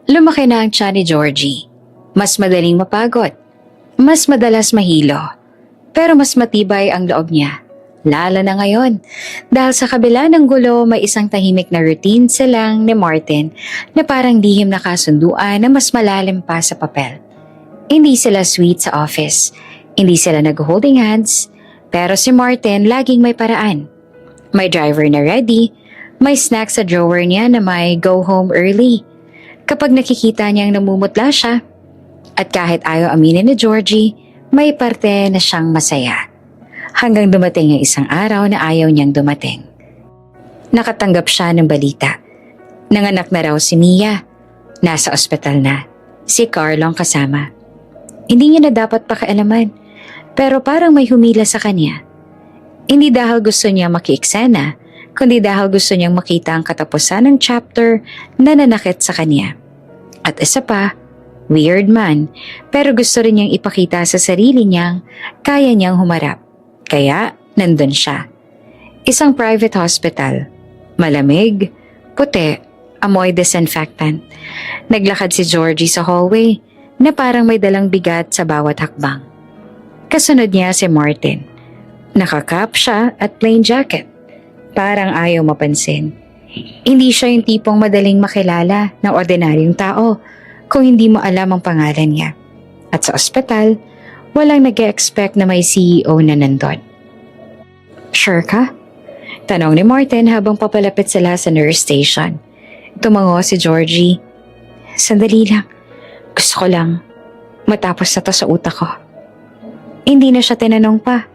Lumaki na ang tiyan ni Georgie. Mas madaling mapagod. Mas madalas mahilo. Pero mas matibay ang loob niya. Lalo na ngayon. Dahil sa kabila ng gulo, may isang tahimik na routine silang ni Martin na parang lihim na kasunduan na mas malalim pa sa papel. Hindi sila sweet sa office. Hindi sila nag-holding hands. Pero si Martin laging may paraan. May driver na ready. May snack sa drawer niya na may go home early. Kapag nakikita niyang namumutla siya, at kahit ayaw aminin ni Georgie, may parte na siyang masaya. Hanggang dumating ang isang araw na ayaw niyang dumating. Nakatanggap siya ng balita. Nanganak na raw si Mia. Nasa ospital na. Si Carlo ang kasama. Hindi niya na dapat pakialaman, pero parang may humila sa kanya. Hindi dahil gusto niya makieksena, kundi dahil gusto niyang makita ang katapusan ng chapter na nanakit sa kanya. At isa pa, weird man, pero gusto rin niyang ipakita sa sarili niyang kaya niyang humarap. Kaya, nandun siya. Isang private hospital. Malamig, puti, amoy disinfectant. Naglakad si Georgie sa hallway na parang may dalang bigat sa bawat hakbang. Kasunod niya si Martin. Nakakap siya at plain jacket. Parang ayaw mapansin. Hindi siya yung tipong madaling makilala ng ordinaryong tao kung hindi mo alam ang pangalan niya. At sa ospital, walang nag-e-expect na may CEO na nandun. Sure ka? Tanong ni Martin habang papalapit sila sa nurse station. Tumango si Georgie. Sandali lang. Gusto ko lang matapos na to sa utak ko. Hindi na siya tinanong pa.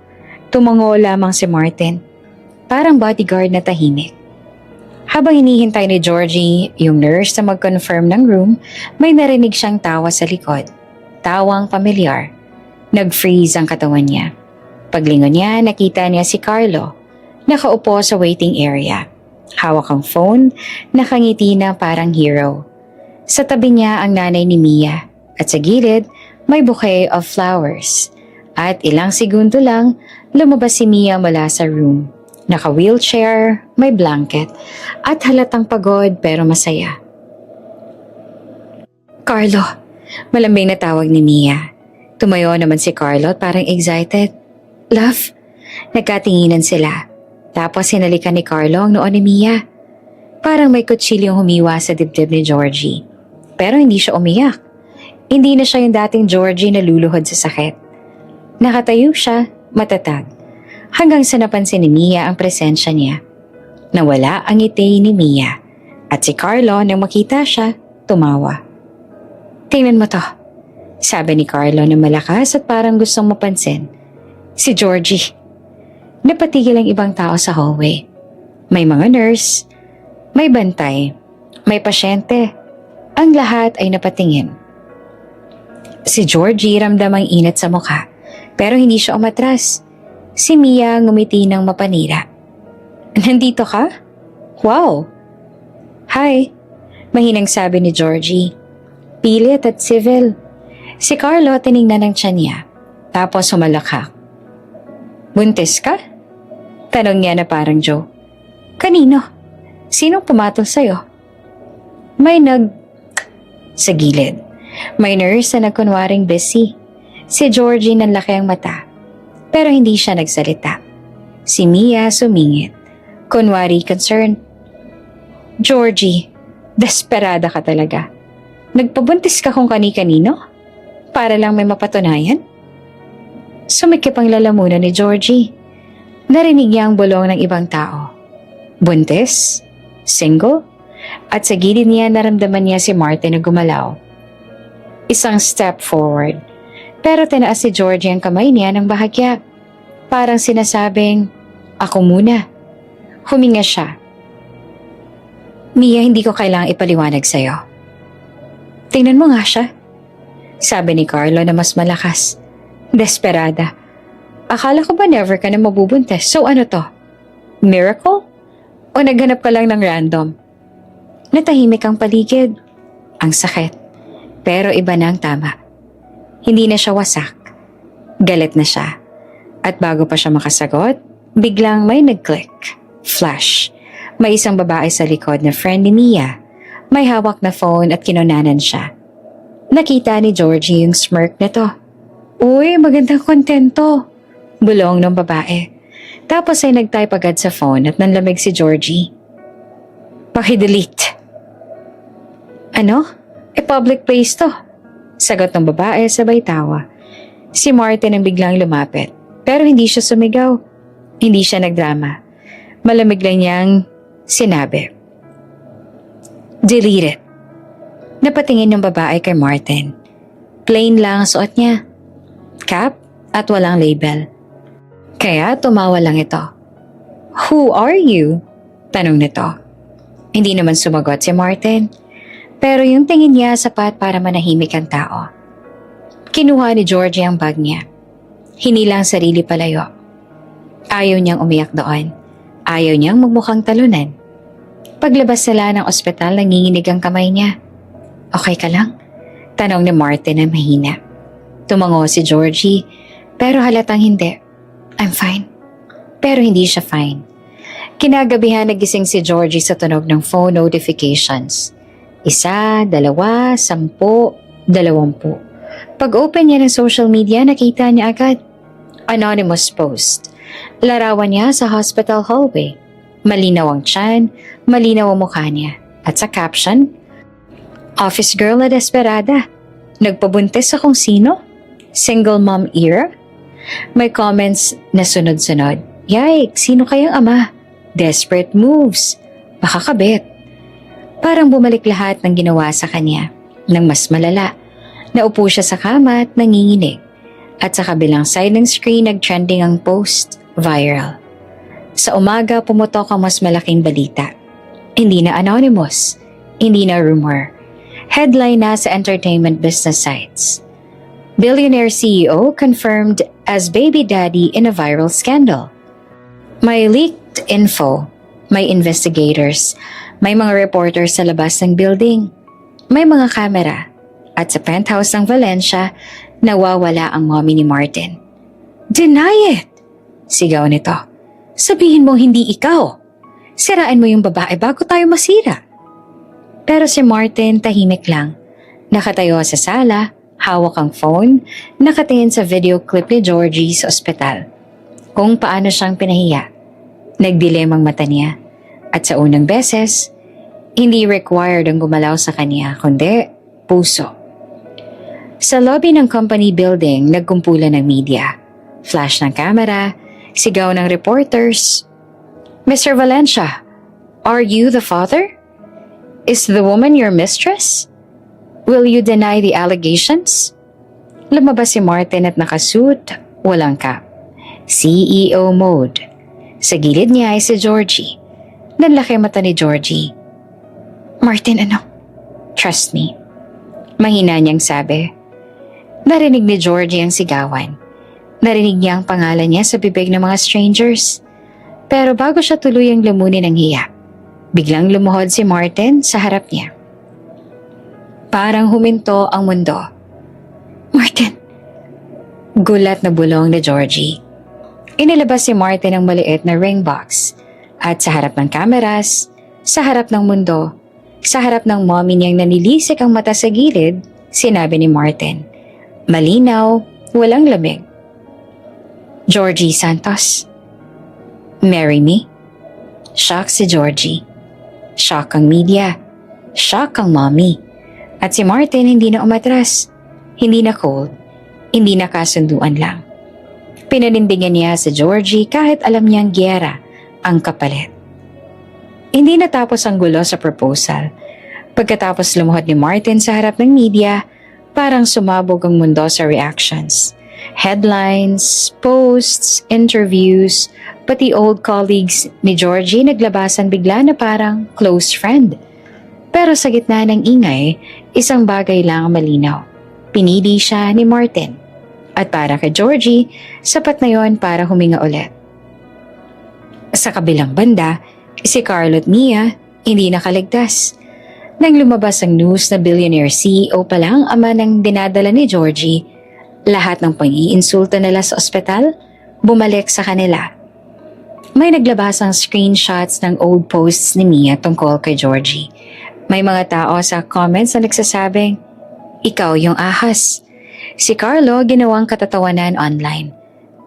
Tumango lamang si Martin. Parang bodyguard na tahimik. Habang hinihintay ni Georgie yung nurse na mag-confirm ng room, may narinig siyang tawa sa likod. Tawang pamilyar. Nag-freeze ang katawan niya. Paglingon niya, nakita niya si Carlo. Nakaupo sa waiting area. Hawak ang phone, nakangiti na parang hero. Sa tabi niya ang nanay ni Mia. At sa gilid, may bouquet of flowers. At ilang segundo lang, lumabas si Mia mula sa room. Naka-wheelchair, may blanket, at halatang pagod pero masaya. Carlo, malambing na tawag ni Mia. Tumayo naman si Carlo at parang excited. Love? Nagkatinginan sila. Tapos hinalikan ni Carlo ang noon ni Mia. Parang may kutsilyong humiwa sa dibdib ni Georgie. Pero hindi siya umiyak. Hindi na siya yung dating Georgie na luluhod sa sakit. Nakatayo siya, matatag. Hanggang sa napansin ni Mia ang presensya niya. Nawala ang ngiti ni Mia. At si Carlo nang makita siya, tumawa. Tingnan mo to, sabi ni Carlo na malakas at parang gustong mapansin. Si Georgie. Napatigil ang ibang tao sa hallway. May mga nurse, may bantay, may pasyente. Ang lahat ay napatingin. Si Georgie ramdam ang init sa mukha, pero hindi siya umatras. Si Mia ngumiti ng mapanira. Nandito ka? Wow! Hi! Mahinang sabi ni Georgie. Pilit at civil. Si Carlo tiningnan ng tiyan niya, tapos humalakhak. Buntis ka? Tanong niya na parang joke. Kanino? Sinong pumatol sa'yo? Sa gilid. May nurse na nagkunwaring busy. Si Georgie nanlaki ang mata, pero hindi siya nagsalita. Si Mia sumingit, kunwari concerned. Georgie, desperada ka talaga. Nagpabuntis ka kung kani-kanino? Para lang may mapatunayan? Sumikip ang lalamunan ni Georgie. Narinig niya ang bulong ng ibang tao. Buntis? Single? At sa gilid niya naramdaman niya si Martin na gumalaw. Isang step forward. Pero tinaas si Georgie ang kamay niya ng bahagya. Parang sinasabing, ako muna. Huminga siya. Mia, hindi ko kailangang ipaliwanag sa'yo. Tingnan mo nga siya, sabi ni Carlo na mas malakas. Desperada. Akala ko ba never ka na mabubuntis? So ano to? Miracle? O naghanap ka lang ng random? Natahimik ang paligid. Ang sakit. Pero iba na ang tama. Hindi na siya wasak. Galit na siya. At bago pa siya makasagot, biglang may nag-click. Flash. May isang babae sa likod na friend ni Mia. May hawak na phone at kinunanan siya. Nakita ni Georgie yung smirk na to. Uy, magandang kontento. Bulong ng babae. Tapos ay nag-type agad sa phone at nanlamig si Georgie. Paki-delete. Ano? Public place to. Sagot ng babae sabay tawa. Si Martin ang biglang lumapit. Pero hindi siya sumigaw. Hindi siya nagdrama. Malamig lang niyang sinabi. Delete it. Napatingin yung babae kay Martin. Plain lang ang suot niya. Cap at walang label. Kaya tumawa lang ito. Who are you? Tanong nito. Hindi naman sumagot si Martin. Pero yung tingin niya sapat para manahimik ang tao. Kinuha ni Georgie ang bag niya. Hinila ang sarili palayo. Ayaw niyang umiyak doon. Ayaw niyang magmukhang talunan. Paglabas sila ng ospital, nanginginig ang kamay niya. Okay ka lang? Tanong ni Martin na mahina. Tumango si Georgie, pero halatang hindi. I'm fine. Pero hindi siya fine. Kinagabihan nagising si Georgie sa tunog ng phone notifications. 1, 2, 10, 20. Pag-open niya ng social media, nakita niya agad. Anonymous post. Larawan niya sa hospital hallway. Malinaw ang tiyan, malinaw ang mukha niya. At sa caption, Office girl na desperada. Nagpabuntis sa kung sino? Single mom era? May comments na sunod-sunod. Yikes, sino kayang ama? Desperate moves. Baka kabit. Parang bumalik lahat ng ginawa sa kanya. Nang mas malala. Naupo siya sa kama at nanginginig. At sa kabilang side ng screen nag-trending ang post. Viral. Sa umaga pumutok ang mas malaking balita. Hindi na anonymous. Hindi na rumor. Headline na sa entertainment business sites. Billionaire CEO confirmed as baby daddy in a viral scandal. May leaked info. May investigators. May mga reporters sa labas ng building. May mga kamera. At sa penthouse ng Valencia, nawawala ang mommy ni Martin. Deny it! Sigaw nito. Sabihin mo hindi ikaw. Sirain mo yung babae bago tayo masira. Pero si Martin tahimik lang. Nakatayo sa sala, hawak ang phone, nakatingin sa video clip ni Georgie sa ospital. Kung paano siyang pinahiya. Nagdilim ang mata niya. At sa unang beses, hindi required ang gumalaw sa kanya, kundi puso. Sa lobby ng company building, nagkumpulan ng media. Flash ng camera, sigaw ng reporters. Mr. Valencia, are you the father? Is the woman your mistress? Will you deny the allegations? Lumabas si Martin at nakasuit, walang cap. CEO mode. Sa gilid niya ay si Georgie. Nanlaki mata ni Georgie. Martin, ano? Trust me. Mahina niyang sabi. Narinig ni Georgie ang sigawan. Narinig niya ang pangalan niya sa bibig ng mga strangers. Pero bago siya tuluyang lumunin ng hiya, biglang lumuhod si Martin sa harap niya. Parang huminto ang mundo. Martin! Gulat na bulong ni Georgie. Inilabas si Martin ang maliit na ring box at sa harap ng kameras, sa harap ng mundo, sa harap ng mommy niyang nanilisik ang mata sa gilid, sinabi ni Martin. Malinaw, walang lamig. Georgie Santos. Marry me? Shock si Georgie. Shock ang media. Shock ang mommy. At si Martin hindi na umatras. Hindi na cold. Hindi na kasunduan lang. Pinanindigan niya si Georgie kahit alam niyang giyera ang kapalit. Hindi natapos ang gulo sa proposal. Pagkatapos lumuhod ni Martin sa harap ng media, parang sumabog ang mundo sa reactions. Headlines, posts, interviews, pati old colleagues ni Georgie naglabasan bigla na parang close friend. Pero sa gitna ng ingay, isang bagay lang ang malinaw. Pinili siya ni Martin. At para kay Georgie, sapat na yon para huminga ulit. Sa kabilang banda, si Carlo at Mia hindi nakaligtas. Nang lumabas ang news na billionaire CEO pala ang ama ng dinadala ni Georgie, lahat ng pang-iinsulto nila sa ospital, bumalik sa kanila. May naglabasang screenshots ng old posts ni Mia tungkol kay Georgie. May mga tao sa comments na nagsasabing, ikaw yung ahas. Si Carlo ginawang katatawanan online.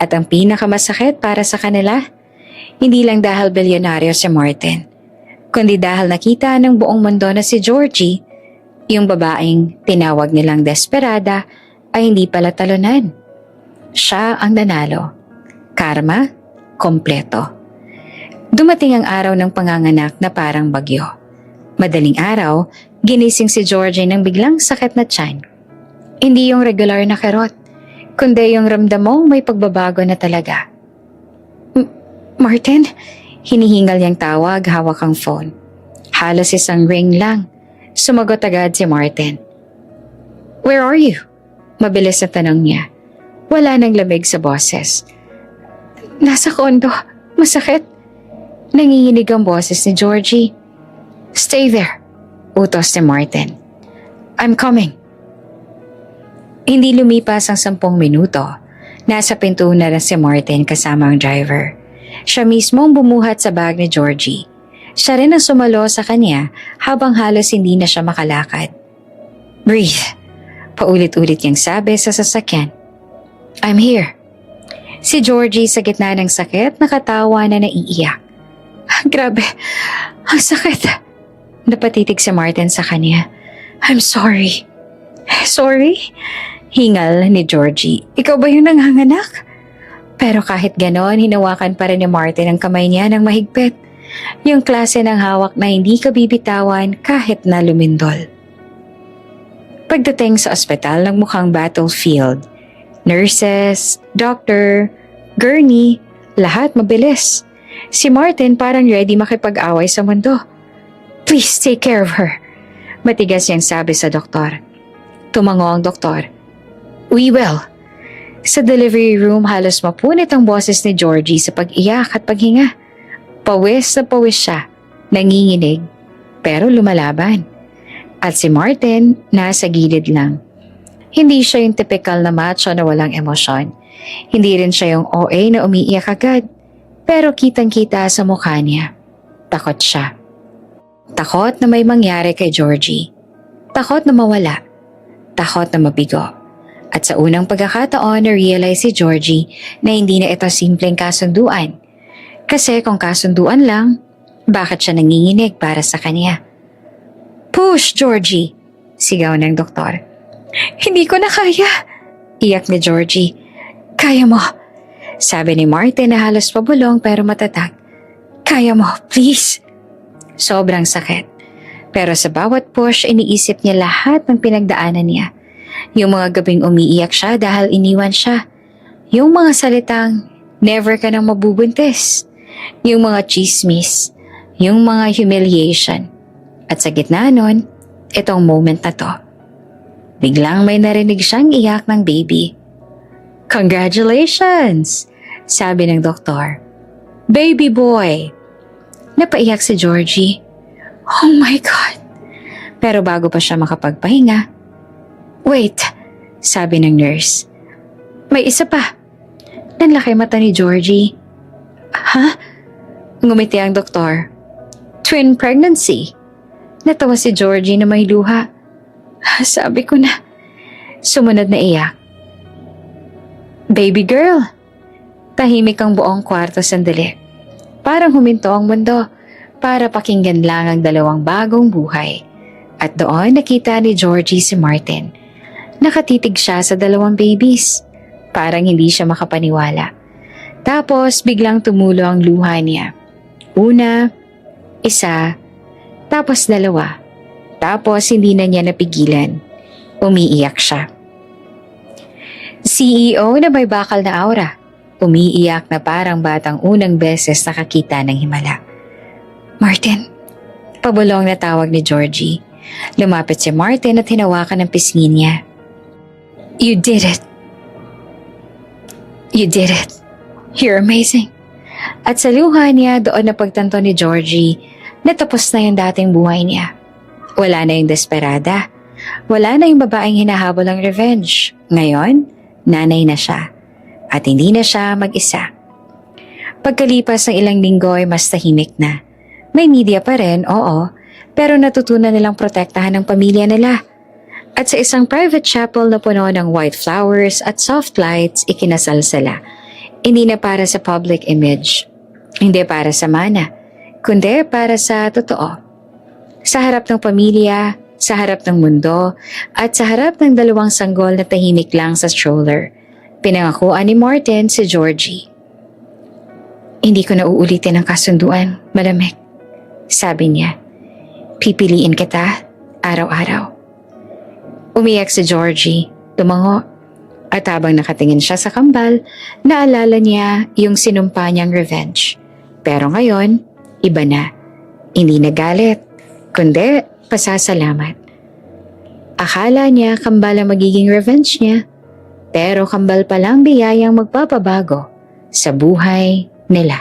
At ang pinakamasakit para sa kanila, hindi lang dahil bilyonaryo si Martin, kundi dahil nakita ng buong mundo na si Georgie, yung babaeng tinawag nilang desperada, ay hindi pala talunan. Siya ang nanalo. Karma, kompleto. Dumating ang araw ng panganganak na parang bagyo. Madaling araw, ginising si Georgie ng biglang sakit na tiyan. Hindi yung regular na karot, kundi yung ramdam mong may pagbabago na talaga. Martin? Hinihingal niyang tawag, hawak ang phone. Halos isang ring lang. Sumagot agad si Martin. Where are you? Mabilis na tanong niya. Wala nang lamig sa boses. Nasa kondo. Masakit. Nanginginig ang boses ni Georgie. Stay there, utos ni Martin. I'm coming. Hindi lumipas ang 10 minuto. Nasa pinto na si Martin kasama ang driver. Siya mismo ang bumuhat sa bag ni Georgie. Siya rin ang sumalo sa kanya habang halos hindi na siya makalakad. Breathe, paulit-ulit niyang sabi sa sasakyan. I'm here. Si Georgie sa gitna ng sakit nakatawa na naiiyak. Grabe, ang sakit. Napatitig si Martin sa kanya. I'm sorry. Sorry? Hingal ni Georgie. Ikaw ba yung nanganganak? Pero kahit ganon, hinawakan pa rin ni Martin ang kamay niya ng mahigpit. Yung klase ng hawak na hindi ka bibitawan kahit na lumindol. Pagdating sa ospital, nagmukhang battlefield. Nurses, doctor, gurney, lahat mabilis. Si Martin parang ready makipag-away sa mundo. Please take care of her. Matigas niyang sabi sa doktor. Tumango ang doktor. We will. Sa delivery room, halos mapunit ang boses ni Georgie sa pag-iyak at paghinga. Pawis na pawis siya, nanginginig, pero lumalaban. At si Martin, nasa gilid lang. Hindi siya yung typical na macho na walang emosyon. Hindi rin siya yung OA na umiiyak agad. Pero kitang-kita sa mukha niya, takot siya. Takot na may mangyari kay Georgie. Takot na mawala. Takot na mabigo. At sa unang pagkakataon na-realize si Georgie na hindi na ito simpleng kasunduan. Kasi kung kasunduan lang, bakit siya nanginginig para sa kanya? "Push, Georgie!" sigaw ng doktor. "Hindi ko na kaya!" iyak ni Georgie. "Kaya mo!" sabi ni Martin na halos pabulong pero matatag. "Kaya mo, please!" Sobrang sakit. Pero sa bawat push, iniisip niya lahat ng pinagdaanan niya. Yung mga gabing umiiyak siya dahil iniwan siya. Yung mga salitang, "Never ka nang mabubuntis." Yung mga chismis. Yung mga humiliation. At sa gitna nun, itong moment na to. Biglang may narinig siyang iyak ng baby. "Congratulations!" sabi ng doktor. "Baby boy!" Napaiyak si Georgie. Oh my God! Pero bago pa siya makapagpahinga, "Wait," sabi ng nurse. "May isa pa." Nanlaki mata ni Georgie. "Ha?" Ngumiti ang doktor. "Twin pregnancy." Natawa si Georgie na may luha. "Sabi ko na." Sumunod na iyak. "Baby girl." Tahimik ang buong kwarto sandali. Parang huminto ang mundo para pakinggan lang ang dalawang bagong buhay. At doon nakita ni Georgie si Martin. Nakatitig siya sa dalawang babies. Parang hindi siya makapaniwala. Tapos biglang tumulo ang luha niya. Una, isa, tapos dalawa. Tapos hindi na niya napigilan. Umiiyak siya. CEO na may bakal na aura. Umiiyak na parang batang unang beses nakakita ng himala. "Martin," pabulong na tawag ni Georgie. Lumapit si Martin at hinawakan ng pisngi niya. "You did it. You did it. You're amazing." At sa luha niya doon na pagtanto ni Georgie na tapos na yung dating buhay niya. Wala na yung desperada. Wala na yung babaeng hinahabol ng revenge. Ngayon, nanay na siya. At hindi na siya mag-isa. Pagkalipas ng ilang linggo ay mas tahimik na. May media pa rin, oo, pero natutunan nilang protektahan ng pamilya nila. At sa isang private chapel na puno ng white flowers at soft lights, ikinasal sila. Hindi na para sa public image. Hindi para sa mana, kundi para sa totoo. Sa harap ng pamilya, sa harap ng mundo, at sa harap ng dalawang sanggol na tahimik lang sa stroller, pinangakuan ni Martin si Georgie. "Hindi ko na uulitin ang kasunduan, malamig," sabi niya. "Pipiliin kita araw-araw." Umiyak si Georgie, tumango, at habang nakatingin siya sa kambal, naalala niya yung sinumpa niyang revenge. Pero ngayon, iba na. Hindi nagalit, kundi pasasalamat. Akala niya kambal ang magiging revenge niya, pero kambal palang biyayang magpapabago sa buhay nila.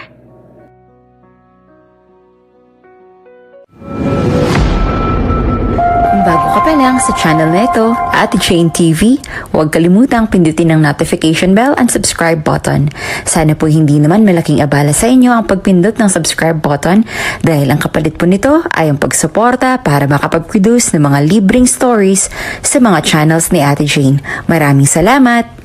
Bago ka pa lang sa channel na ito, Ate Jane TV, huwag kalimutang pindutin ang notification bell and subscribe button. Sana po hindi naman malaking abala sa inyo ang pagpindot ng subscribe button dahil ang kapalit po nito ay ang pagsuporta para makapag-produce ng mga libreng stories sa mga channels ni Ate Jane. Maraming salamat!